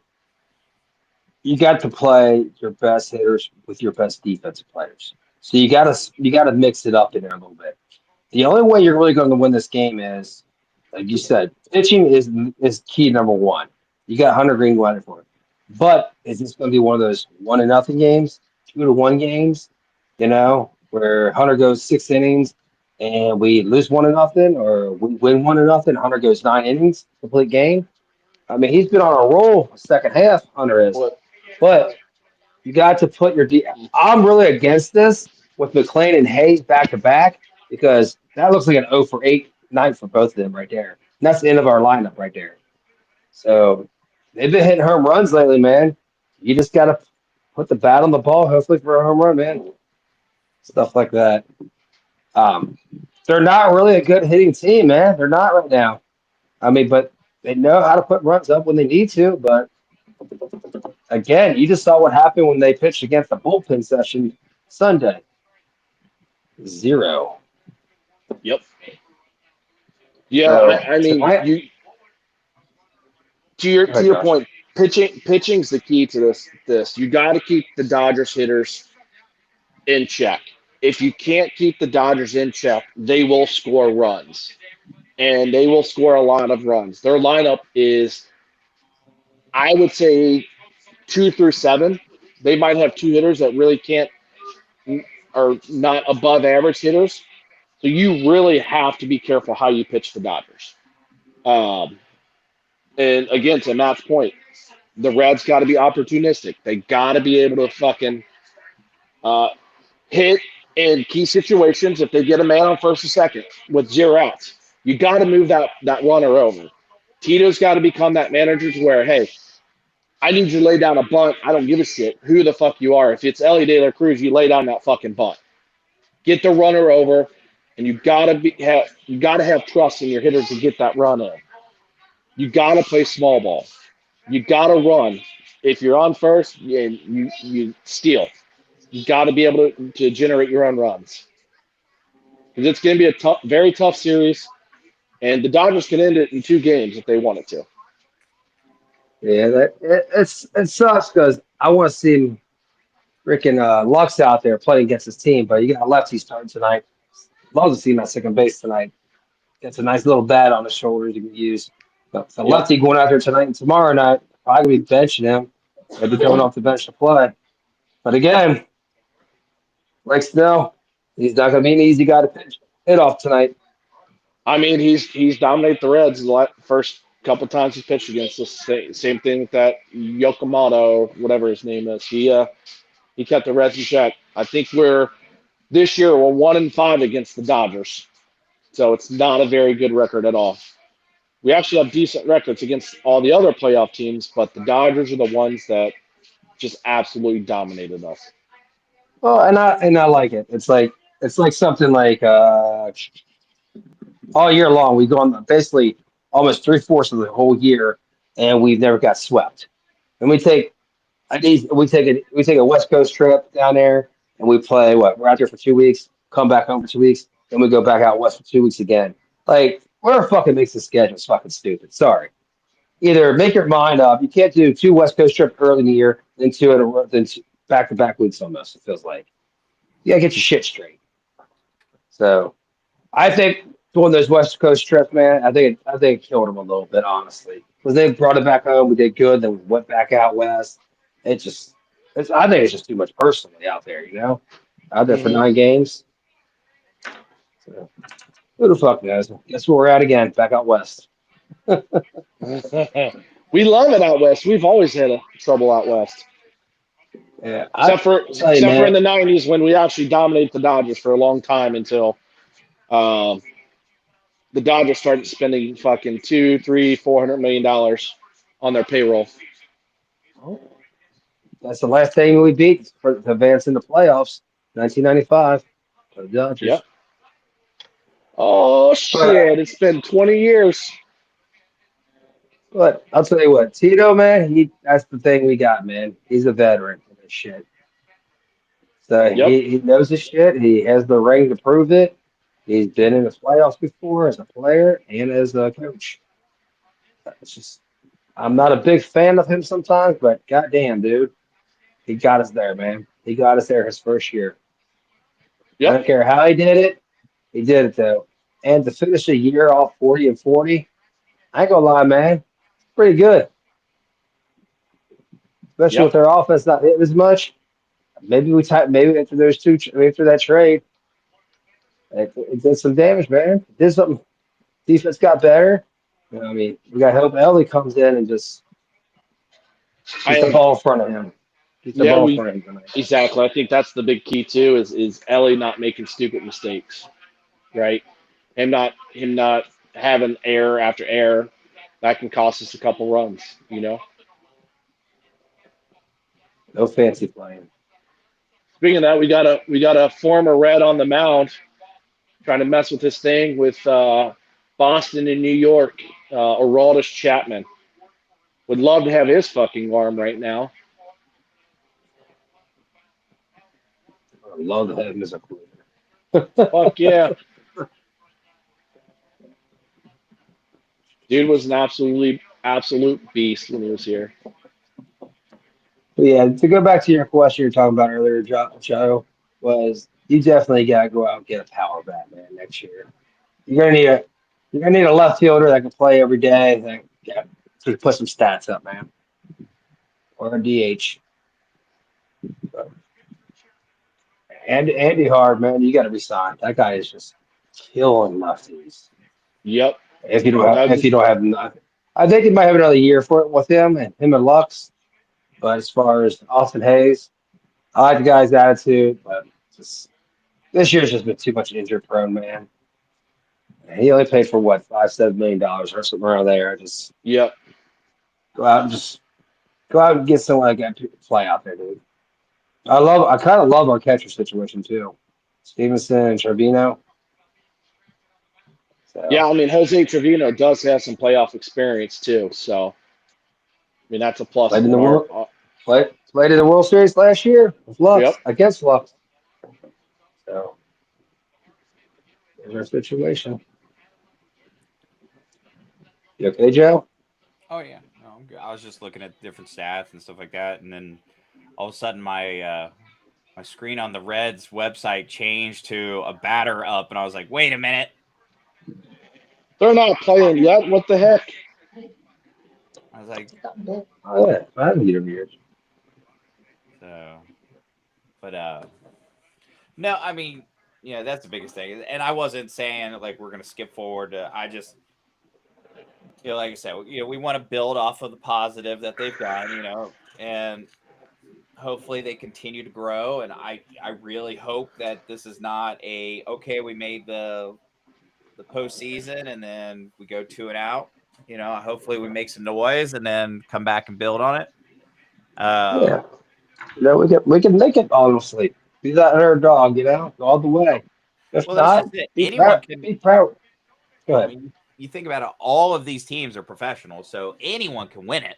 you got to play your best hitters with your best defensive players. So you gotta mix it up in there a little bit. The only way you're really going to win this game is, like you said, pitching is key number one. You got Hunter Green going for it, but is this going to be one of those 1-0 games, 2-1 games? Where Hunter goes 6 innings and we lose 1-0, or we win 1-0. Hunter goes 9 innings, complete game. I mean, he's been on a roll second half. Hunter is, What? but you got to put your D. I'm really against this with McLean and Hayes back to back because that looks like an 0 for 8 night for both of them right there. And that's the end of our lineup right there. So they've been hitting home runs lately, man. You just got to put the bat on the ball, hopefully for a home run, man. Stuff like that. Um, they're not really a good hitting team, man. They're not right now. I mean, but they know how to put runs up when they need to. But again, you just saw what happened when they pitched against the bullpen session Sunday. 0. Yep. Yeah, So I mean, tonight, you to your go to ahead, your Josh. point, pitching's the key to this. You got to keep the Dodgers hitters in check. If you can't keep the Dodgers in check, they will score runs. And they will score a lot of runs. Their lineup is, I would say, 2 through 7. They might have two hitters that really can't are not above average hitters. So you really have to be careful how you pitch the Dodgers. Um, and again, to Matt's point, the Reds got to be opportunistic. They got to be able to fucking uh, hit in key situations. If they get a man on first or second with 0 outs, you got to move that runner over. Tito's got to become that manager to where, hey, I need you to lay down a bunt. I don't give a shit who the fuck you are. If it's Ellie De La Cruz, you lay down that fucking bunt. Get the runner over, and you gotta have trust in your hitter to get that run in. You gotta play small ball. You gotta run. If you're on first and you steal, you gotta be able to generate your own runs because it's gonna be a tough, very tough series, and the Dodgers can end it in 2 games if they wanted to. Yeah, it sucks because I want to see freaking Lux out there playing against his team, but you got lefty starting tonight. Love to see him at second base tonight. Gets a nice little bat on his shoulders you can use. But the Yep. lefty going out there tonight and tomorrow night, probably be benching him. Maybe coming off the bench to play. But again, like Snell, he's not going to be an easy guy to pitch hit off tonight. I mean, he's dominated the Reds the first couple times he's pitched against us. Same thing with that Yokomoto, whatever his name is. He kept the Reds in check. I think this year we're 1-5 against the Dodgers, so it's not a very good record at all. We actually have decent records against all the other playoff teams, but the Dodgers are the ones that just absolutely dominated us. Well, and I like it. It's like something like all year long we've gone basically almost 3/4 of the whole year, and we've never got swept. And we take a West Coast trip down there, and we play what? We're out there for 2 weeks, come back home for 2 weeks, then we go back out west for 2 weeks again. Like, whoever fucking makes the schedule is fucking stupid. Sorry. Either make your mind up. You can't do 2 West Coast trips early in the year, then back to back weeks almost. It feels like you gotta get your shit straight. So I think doing those West Coast trips, man, I think it killed them a little bit, honestly, because they brought it back home. We did good, then we went back out west. It just, I think it's just too much personally out there, out there for Hmm 9 games. So, who the fuck knows? Guess where we're at again, back out west. We love it out west. We've always had trouble out west, Yeah, I except for tell you, except for in man. the '90s when we actually dominated the Dodgers for a long time until um, the Dodgers started spending fucking 2, 3, 400 million dollars on their payroll. Oh, that's the last team we beat for to advance in the playoffs, 1995, for the Yep. Dodgers. Oh But shit! It's been 20 years. But I'll tell you what, Tito, man, that's the thing we got, man. He's a veteran for this shit. So Yep. he knows his shit. He has the ring to prove it. He's been in the playoffs before as a player and as a coach. It's just I'm not a big fan of him sometimes, but goddamn, dude, he got us there, man. He got us there his first year. I Yep. don't care how he did it. He did it though. And to finish the year off 40 and 40, I ain't gonna lie, man. It's pretty good, especially with Yep. their offense not hitting as much. Maybe after after that trade, it did some damage, man. It did something. Defense got better. You know, I mean, we got to hope Ellie comes in and just I keep the am. ball in front of him. Keep the Yeah, ball in we front of him tonight. exactly. I think that's the big key too. Is Ellie not making stupid mistakes, right? Him not having error after error that can cost us a couple runs. No fancy playing. Speaking of that, we got a former Red on the mound trying to mess with this thing with Boston and New York. Aroldis Chapman would love to have his fucking arm right now. I love to have him as a Fuck player. yeah, dude was an absolute beast when he was here. But yeah, to go back to your question you're talking about earlier, Joe, was you definitely got to go out and get a power bat, man, next year. You're gonna need a you're gonna need a left fielder that can play every day, that yeah, to put some stats up, man, or a DH. But Andy Hard, man, you got to resign. That guy is just killing lefties. Yep. If you don't have nothing, I think you might have another year for it with him and Lux. But as far as Austin Hayes, I like the guy's attitude, but just this year's just been too much injury prone, man. And he only paid for what $5-7 million or something around there. Just Yep. go out and just go out and get someone like that to play out there, dude. I kind of love our catcher situation too, Stevenson and Trevino. Yeah, So I mean Jose Trevino does have some playoff experience too, so I mean that's a plus played in on the our. world played in the World Series last year with Yep. Lux against Lux. So there's our situation. You okay, Joe? Oh yeah, no, I'm good. I was just looking at different stats and stuff like that, and then all of a sudden my screen on the Reds website changed to a batter up, and I was like, wait a minute. They're not playing yet. What the heck? I was like, Oh yeah, I haven't get over here. so, but no, I mean, yeah, that's the biggest thing. And I wasn't saying like we're gonna skip forward. I just, like I said, we want to build off of the positive that they've done, and hopefully they continue to grow. And I really hope that this is not a okay. We made the postseason and then we go 2 and out. Hopefully we make some noise and then come back and build on it. Um, Yeah, we can make it honestly. Be that underdog, go all the way. If well, that's not, just it. be Anyone proud. can. Be proud. Go I ahead. mean, you think about it. All of these teams are professional, so anyone can win it.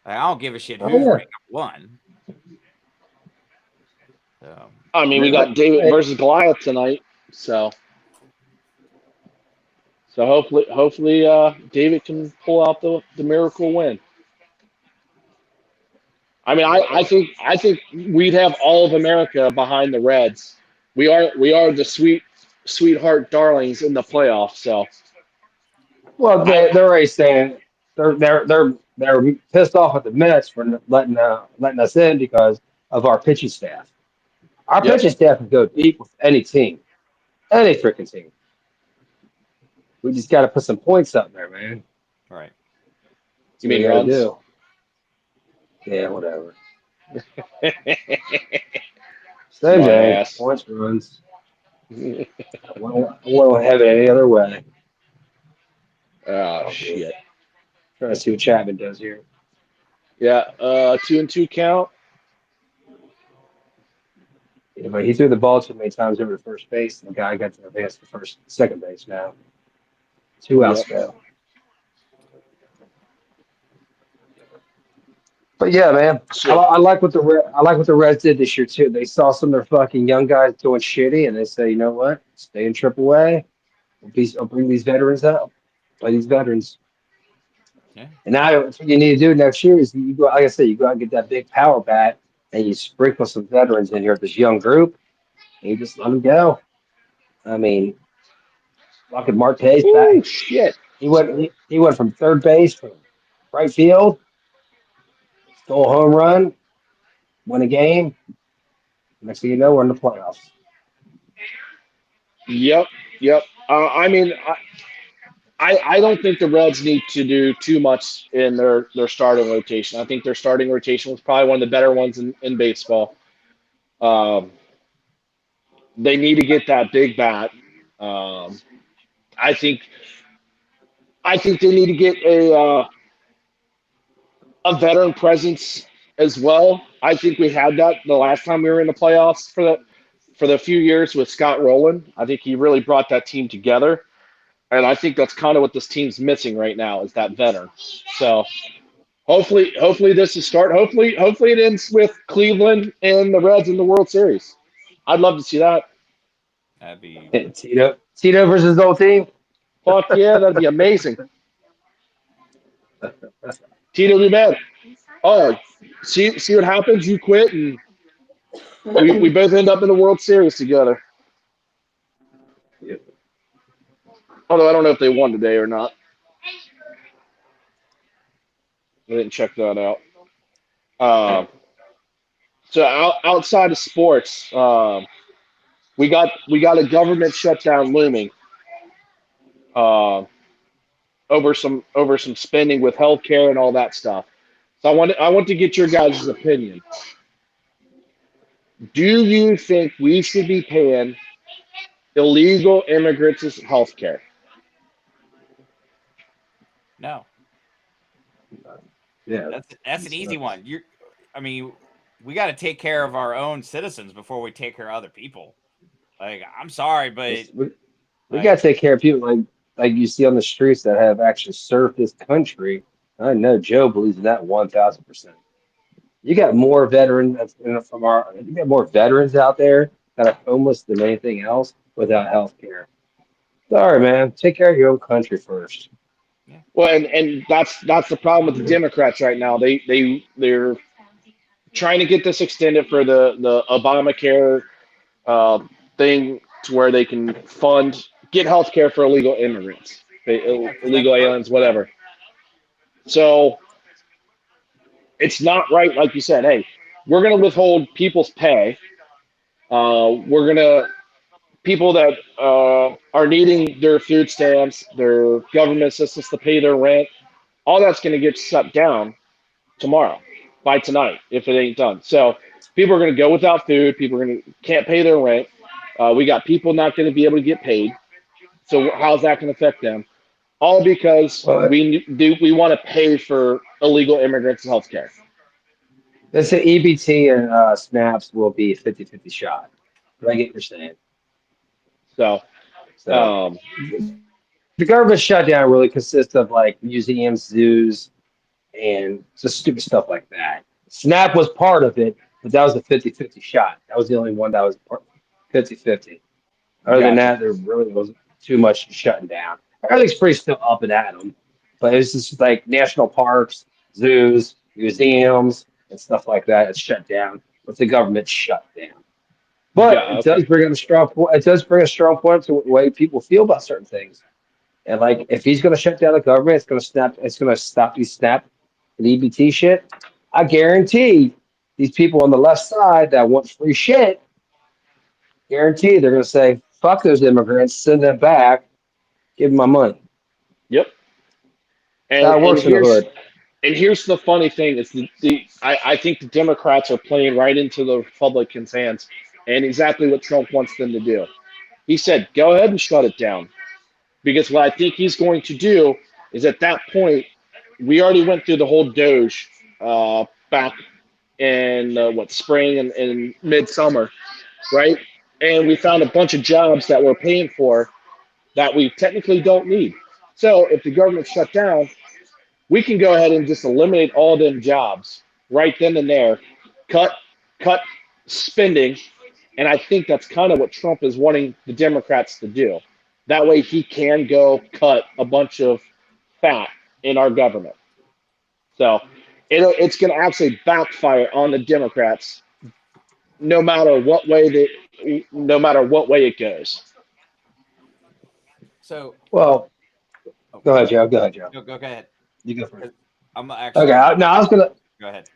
Like, I don't give a shit Oh who's yeah. ranked one. So, I mean, we Yeah, got David hey, versus Goliath tonight, so hopefully David can pull out the miracle win. I mean, I think we'd have all of America behind the Reds. We are the sweetheart darlings in the playoffs. So well, I they're already saying they're pissed off at the Mets for letting us in because of our pitching staff. Our yep. pitching staff can go deep with any freaking team. We just got to put some points up there, man. right. That's You what we mean got to runs? do. Yeah, whatever. Same Smart thing. ass. Points, runs. I won't have it any other way. Oh Oh, good. shit. Trying to see what Chapman does here. Yeah. 2-2 count. Yeah, but he threw the ball too many times over to first base, and the guy got to advance to second base now. 2 outs Yep. go. But yeah, man, So I like what the Reds did this year too. They saw some of their fucking young guys doing shitty, and they say, you know what, stay in Triple A. I'll bring these veterans out. Play these veterans. Yeah. And now what you need to do next year is you go, like I said, you go out and get that big power bat and you sprinkle some veterans in here with this young group and you just let them go. I mean, fucking Marte's Oh back. shit. He went from third base from right field, stole a home run, won a game. Next thing you know, we're in the playoffs. Yep. Yep. I mean, I don't think the Reds need to do too much in their starting rotation. I think their starting rotation was probably one of the better ones in baseball. Um, they need to get that big bat. Um, I think I think they need to get a veteran presence as well. I think we had that the last time we were in the playoffs for the few years with Scott Rowland. I think he really brought that team together, and I think that's kind of what this team's missing right now is that veteran. So hopefully this is start. Hopefully it ends with Cleveland and the Reds in the World Series. I'd love to see that. That'd be Tito versus the whole team. Fuck yeah, that'd be amazing. Tito be bad. Oh, see what happens. You quit, and we both end up in the World Series together. Although I don't know if they won today or not. I didn't check that out. Um, so outside of sports, we got a government shutdown looming uh, over some spending with healthcare and all that stuff. So I want to get your guys' opinion. Do you think we should be paying illegal immigrants' healthcare? no. Yeah. That's an easy one. I mean, we got to take care of our own citizens before we take care of other people. Like, I'm sorry, but We like, got to take care of people like you see on the streets that have actually served this country. I know Joe believes in that 1,000%. You got more veterans you got more veterans out there that are homeless than anything else without health care. Sorry, man. Take care of your own country first. yeah, Well, and that's the problem with the Democrats right now. They're trying to get this extended for the Obamacare uh, thing to where they can get health care for illegal immigrants, yeah, because that's illegal perfect aliens, for them. whatever. So it's not right, like you said. Hey, we're going to withhold people's pay. We're going to people that are needing their food stamps, their government assistance to pay their rent. All that's going to get shut down tomorrow by tonight if it ain't done. So people are going to go without food. People are going to can't pay their rent. We got people not going to be able to get paid. So how's that going to affect them? All because Well, we want to pay for illegal immigrants' health care. they say EBT and snaps will be 50-50 shot. But I get what you're saying. So So um, the government shutdown really consists of like museums, zoos, and just stupid stuff like that. Snap was part of it, but that was a 50-50 shot. That was the only one that was 50-50. Other than gotcha. that, there really wasn't too much shutting down. Everything's pretty still up and at 'em, but it's just like national parks, zoos, museums, and stuff like that. It's shut down, but the government shut down. But Yeah. it Okay. does bring up a strong point. It does bring a strong point to the way people feel about certain things. And like, if he's going to shut down the government, it's going to snap. It's going to stop these snap and EBT shit. I guarantee these people on the left side that want free shit, guarantee they're going to say, "Fuck those immigrants, send them back, give them my money." Yep. That's And how it and works in the here's hood. and here's the funny thing is I think the Democrats are playing right into the Republicans' hands and exactly what Trump wants them to do. He said, go ahead and shut it down. Because what I think he's going to do is at that point, we already went through the whole Doge back in spring and midsummer, right? And we found a bunch of jobs that we're paying for that we technically don't need. So if the government shut down, we can go ahead and just eliminate all them jobs right then and there, cut cut spending, and I think that's kind of what Trump is wanting the Democrats to do. That way he can go cut a bunch of fat in our government. So it's going to actually backfire on the Democrats, no matter what way it goes. So, Well, oh, go ahead, Joe. Go ahead, Joe. go ahead. You go first. I'm actually Okay. gonna No, I was gonna. go ahead.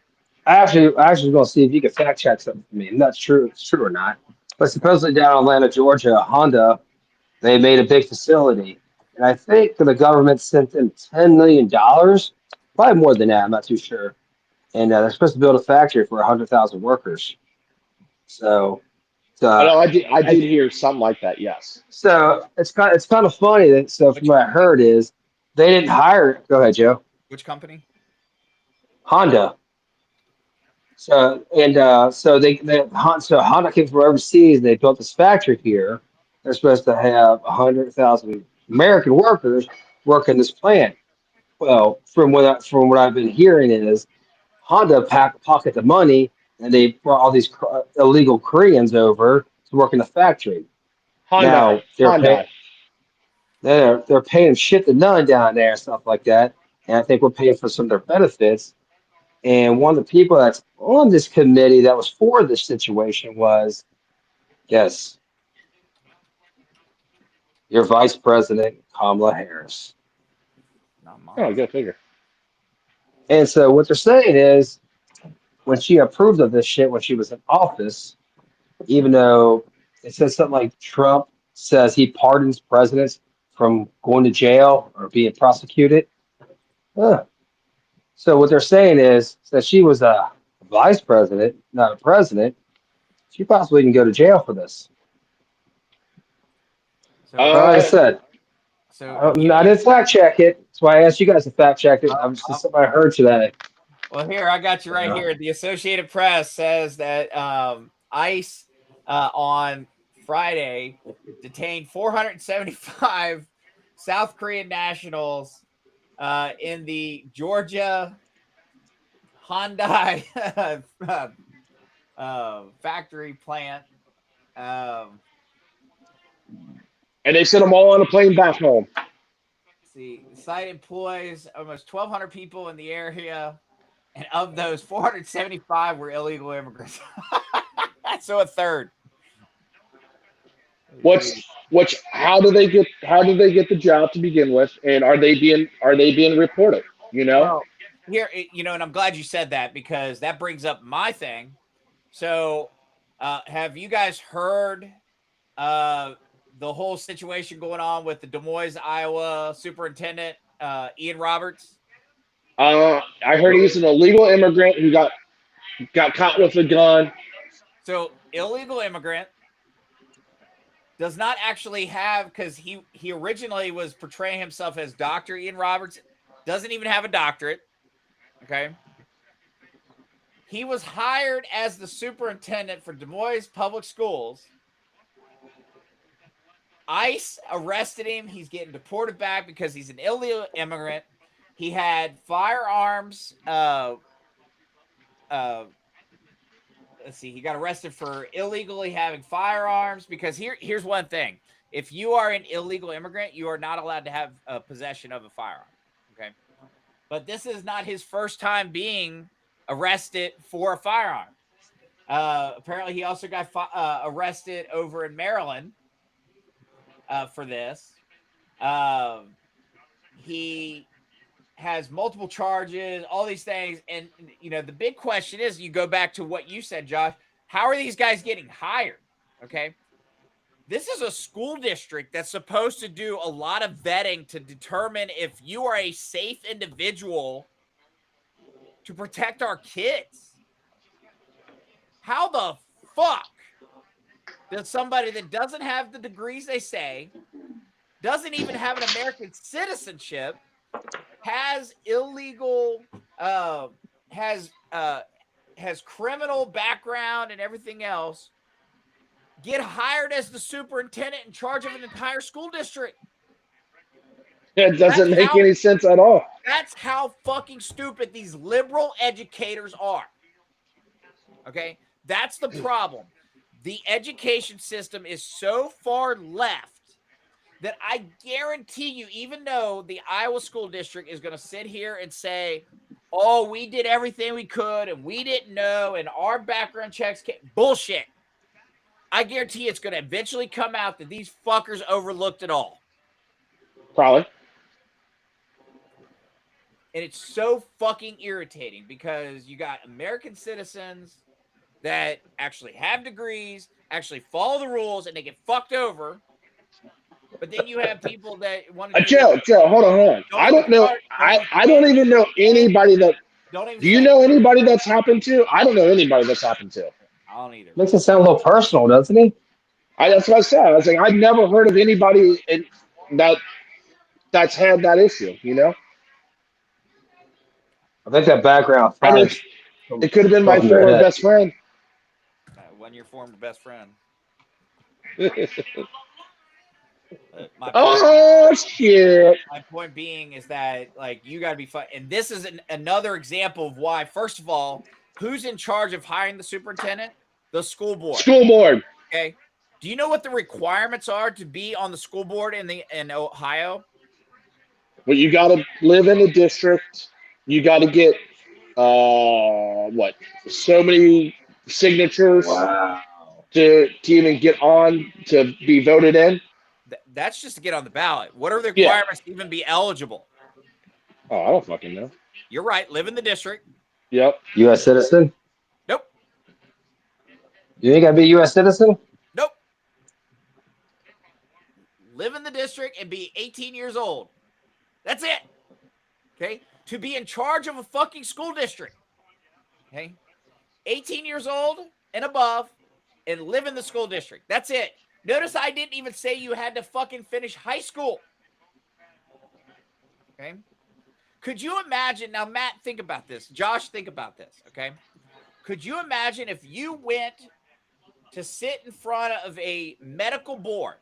I actually was gonna see if you could fact check something for me. And that's true. It's true or not. But supposedly down in Atlanta, Georgia, Honda, they made a big facility, and I think the government sent them $10 million, probably more than that. I'm not too sure. And they're supposed to build a factory for 100,000 workers. So, I know uh, I did I, hear something like that. Yes. so it's kind of funny that so from Which what I heard is they didn't hire. Go ahead, Joe. which company? Honda. So so Honda came from overseas. They built this factory here. They're supposed to have 100,000 American workers working this plant. Well, from what I've been hearing is Honda pocket the money, and they brought all these illegal Koreans over to work in the factory. Now Hyundai. they're paying shit to none down there and stuff like that. And I think we're paying for some of their benefits. And one of the people that's on this committee that was for this situation was, yes, your Vice President, Kamala Harris. Not Oh, mine. go figure. And so what they're saying is when she approved of this shit when she was in office, even though it says something like Trump says he pardons presidents from going to jail or being prosecuted. Huh. So what they're saying is that she was a vice president, not a president. She possibly can go to jail for this. So, Like I said, I didn't fact check it. That's why I asked you guys to fact check it. I'm just something I heard today. well, here I got you right here. The Associated Press says that ICE on Friday detained 475 South Korean nationals in the Georgia Hyundai factory plant. Um, And they sent them all on a plane back home. see, the site employs almost 1,200 people in the area, and of those, 475 were illegal immigrants. So a third. Which how do they get the job to begin with, and are they being reported? You know, Well, here, and I'm glad you said that because that brings up my thing. So, have you guys heard the whole situation going on with the Des Moines, Iowa superintendent, Ian Roberts? I heard he's an illegal immigrant who got caught with a gun. So, illegal immigrant does not actually have, because he originally was portraying himself as Dr. Ian Roberts, doesn't even have a doctorate. Okay. He was hired as the superintendent for Des Moines Public Schools. ICE arrested him. He's getting deported back because he's an illegal immigrant. He had firearms. Let's see. He got arrested for illegally having firearms because here's one thing. If you are an illegal immigrant, you are not allowed to have possession of a firearm. Okay. But this is not his first time being arrested for a firearm. Apparently, he also got arrested over in Maryland for this. He has multiple charges, all these things. And, the big question is, you go back to what you said, Josh, how are these guys getting hired? Okay. This is a school district that's supposed to do a lot of vetting to determine if you are a safe individual to protect our kids. How the fuck does somebody that doesn't have the degrees they say, doesn't even have an American citizenship, has illegal, has criminal background and everything else, get hired as the superintendent in charge of an entire school district? It doesn't make any sense at all. That's how fucking stupid these liberal educators are. Okay? That's the problem. The education system is so far left that I guarantee you, even though the Iowa school district is going to sit here and say, oh, we did everything we could and we didn't know and our background checks bullshit. I guarantee it's going to eventually come out that these fuckers overlooked it all. Probably. And it's so fucking irritating because you got American citizens that actually have degrees, actually follow the rules, and they get fucked over. But then you have people that want to do Joe, hold on. I don't know. I don't even know anybody that. Don't even. Do you know anybody that's happened to? I don't know anybody that's happened to. I don't either. Makes it sound a little personal, doesn't he? That's what I said. I was like, I've never heard of anybody that's had that issue. You know. I think that background I mean, fires it could have been my above your former head. best friend. When your former best friend. Oh shit! My point being is that like you got to be fun, and this is another example of why. First of all, who's in charge of hiring the superintendent? The school board. School board. Okay. Do you know what the requirements are to be on the school board in Ohio? Well, you got to live in the district. You got to get so many signatures Wow. to even get on to be voted in. That's just to get on the ballot. What are the requirements to even be eligible? Oh, I don't fucking know. You're right. Live in the district. Yep. U.S. citizen? Nope. You ain't got to be a U.S. citizen? Nope. Live in the district and be 18 years old. That's it. Okay? To be in charge of a fucking school district. Okay? 18 years old and above and live in the school district. That's it. Notice I didn't even say you had to fucking finish high school. Okay? Could you imagine, now Matt, think about this. Josh, think about this, okay? Could you imagine if you went to sit in front of a medical board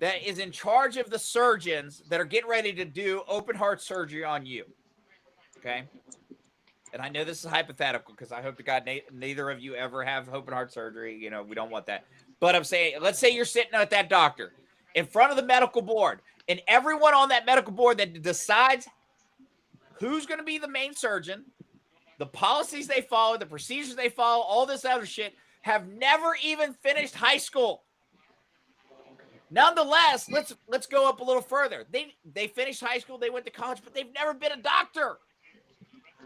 that is in charge of the surgeons that are getting ready to do open heart surgery on you, okay? And I know this is hypothetical because I hope to God neither of you ever have open heart surgery. You know, we don't want that. But I'm saying, let's say you're sitting at that doctor in front of the medical board, and everyone on that medical board that decides who's going to be the main surgeon, the policies they follow, the procedures they follow, all this other shit, have never even finished high school. Nonetheless, let's go up a little further. They finished high school, they went to college, but they've never been a doctor.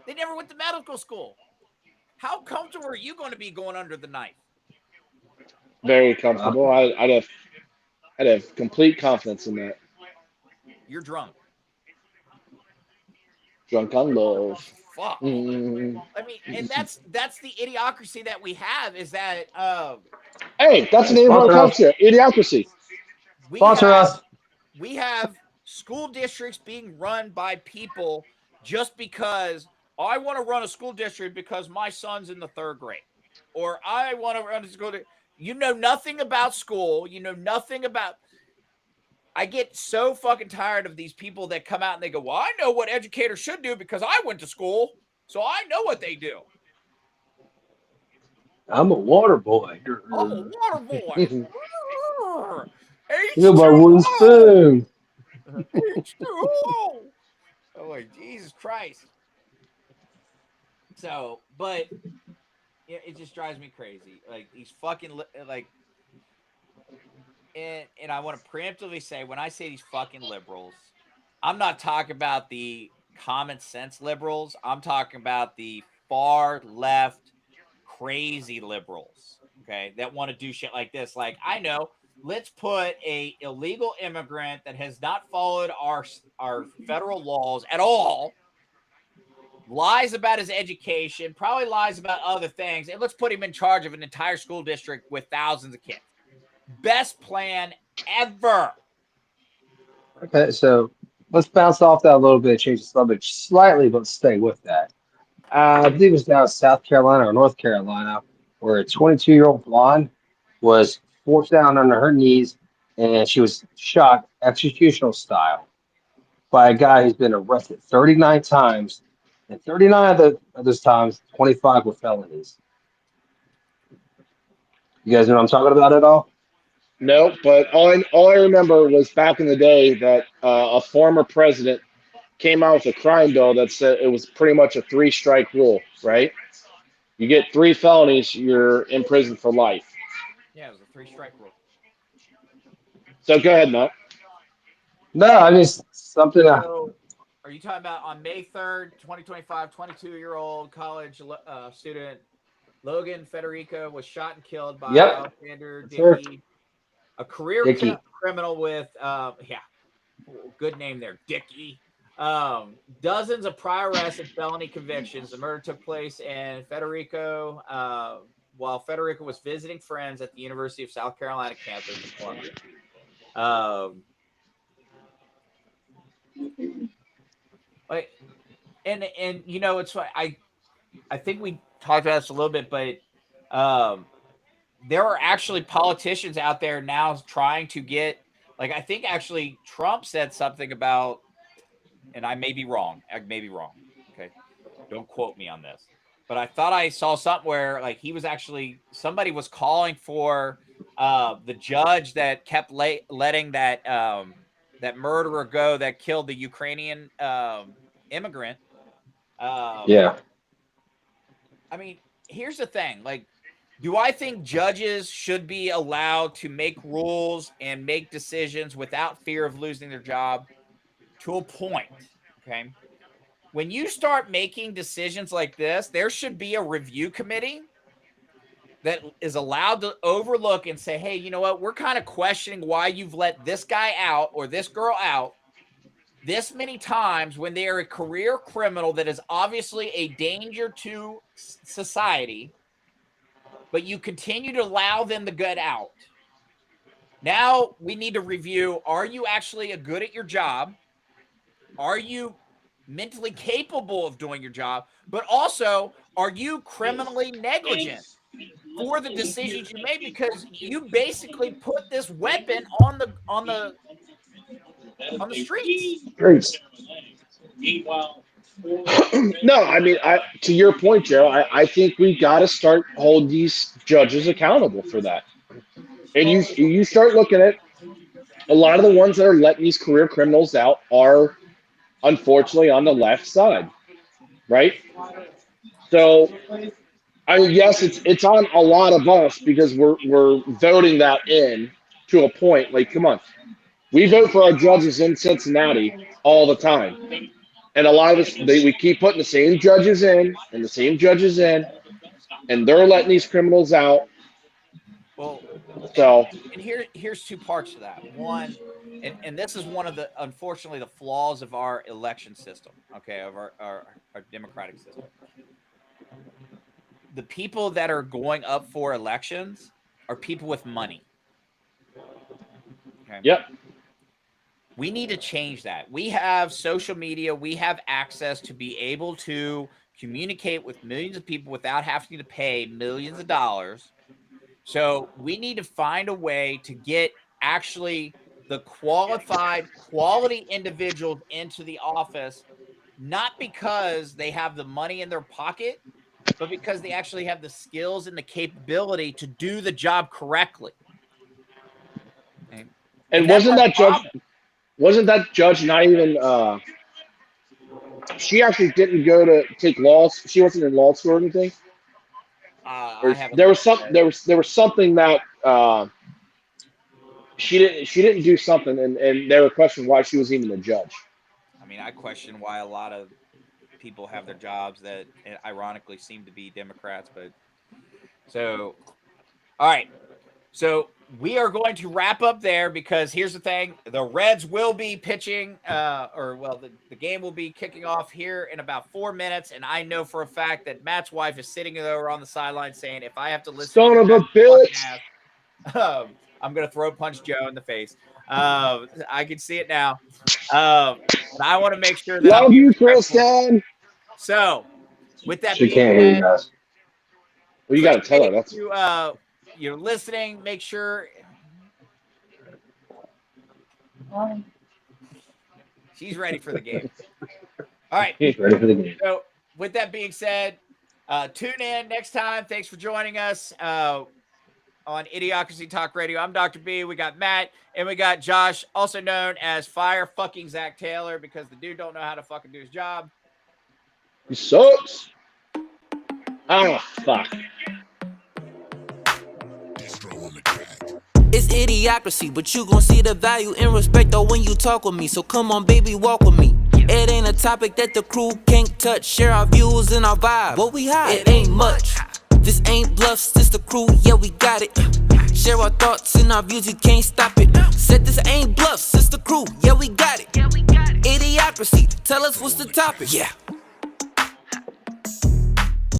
They never went to medical school. How comfortable are you going to be going under the knife? Very comfortable. I'd have complete confidence in that. You're drunk. Drunk on love. Fuck. Mm. I mean, and that's the idiocracy that we have. Is that hey, that's the name of our culture. Idiocracy. Sponsor us. We have school districts being run by people just because I want to run a school district because my son's in the 3rd grade, or I want to run a school. You know nothing about school. You know nothing about. I get so fucking tired of these people that come out and they go, well, I know what educators should do because I went to school, so I know what they do. I'm a water boy. I'm a water boy. You're my wooden spoon. H2O. Oh, my Jesus Christ. So, but it just drives me crazy. Like, these fucking, like, and I want to preemptively say, when I say these fucking liberals, I'm not talking about the common sense liberals. I'm talking about the far left crazy liberals, okay, that want to do shit like this. Like, I know, let's put a illegal immigrant that has not followed our federal laws at all, lies about his education, probably lies about other things, and let's put him in charge of an entire school district with thousands of kids. Best plan ever. Okay, so let's bounce off that a little bit, change the subject slightly, but stay with that. I believe it was down in South Carolina or North Carolina, where a 22-year-old blonde was forced down on her knees, and she was shot executional style by a guy who's been arrested 39 times, and 39 of those times, 25 were felonies. You guys know what I'm talking about at all? No, but all I remember was back in the day that a former president came out with a crime bill that said it was pretty much a 3-strike rule, right? You get 3 felonies, you're in prison for life. Yeah, it was a 3-strike rule. So go ahead, Matt. No, I just something. So, are you talking about on May 3rd, 2025, 22-year-old college student Logan Federico was shot and killed by Yep, Alexander that's her. Dickey, a career Dickey. criminal with, good name there, Dickey. Dozens of prior arrests and felony convictions. The murder took place in Federico while Federico was visiting friends at the University of South Carolina campus in Columbia. Like, and you know, it's I think we talked about this a little bit, but there are actually politicians out there now trying to get, like, I think actually Trump said something about, and I may be wrong. Okay. Don't quote me on this, but I thought I saw something where like somebody was calling for the judge that kept letting that that murderer go that killed the Ukrainian immigrant. Yeah. I mean, here's the thing. Like, do I think judges should be allowed to make rules and make decisions without fear of losing their job? To a point, okay? When you start making decisions like this, there should be a review committee that is allowed to overlook and say, hey, you know what? We're kind of questioning why you've let this guy out or this girl out this many times when they are a career criminal that is obviously a danger to society, but you continue to allow them to get out. Now we need to review, are you actually good at your job? Are you mentally capable of doing your job? But also, are you criminally negligent for the decisions you made? Because you basically put this weapon on the streets. Great. No, I mean, to your point, Joe, I think we got to start hold these judges accountable for that. And you start looking at a lot of the ones that are letting these career criminals out are unfortunately on the left side, right? So I mean, yes, it's on a lot of us because we're voting that in to a point. Like, come on, we vote for our judges in Cincinnati all the time, and a lot of us we keep putting the same judges in and the same judges in, and they're letting these criminals out. Well, So and here's 2 parts to that. One, and this is one of the, unfortunately, the flaws of our election system, okay, of our democratic system. The people that are going up for elections are people with money. Okay. yep. We need to change that. We have social media. We have access to be able to communicate with millions of people without having to pay millions of dollars. So we need to find a way to get actually the quality individuals into the office, not because they have the money in their pocket, but because they actually have the skills and the capability to do the job correctly. Okay. And that's our problem. wasn't that judge not even? She actually didn't go to take law. She wasn't in law school or anything. I haven't There was looked some. at it. There was something that she didn't do something, and they were questioning why she was even a judge. I mean, I question why a lot of people have their jobs that ironically seem to be Democrats. But so, all right. So we are going to wrap up there because here's the thing. The Reds will be pitching, the game will be kicking off here in about 4 minutes. And I know for a fact that Matt's wife is sitting over on the sideline saying, if I have to listen Son to of a Matt's bitch. podcast, I'm going to throat punch Joe in the face. I can see it now. And I want to make sure that Love you, Kristen. So with that She being can't hear you said, guys. Well, you got to tell her that's. You're listening. Make sure she's ready for the game. All right. She's ready for the game. So with that being said, tune in next time. Thanks for joining us. on Idiocracy Talk Radio. I'm Dr. B. We got Matt and we got Josh, also known as Fire fucking Zach Taylor, because the dude don't know how to fucking do his job. He sucks. Oh, fuck. It's idiocracy, but you gon' see the value and respect though when you talk with me. So come on, baby, walk with me. It ain't a topic that the crew can't touch. Share our views and our vibe. What we hide, it ain't much. This ain't bluffs, this the crew, yeah, we got it. Share our thoughts and our views, you can't stop it. Said this ain't bluffs, it's the crew, yeah, we got it. Idiocracy, tell us what's the topic. Yeah.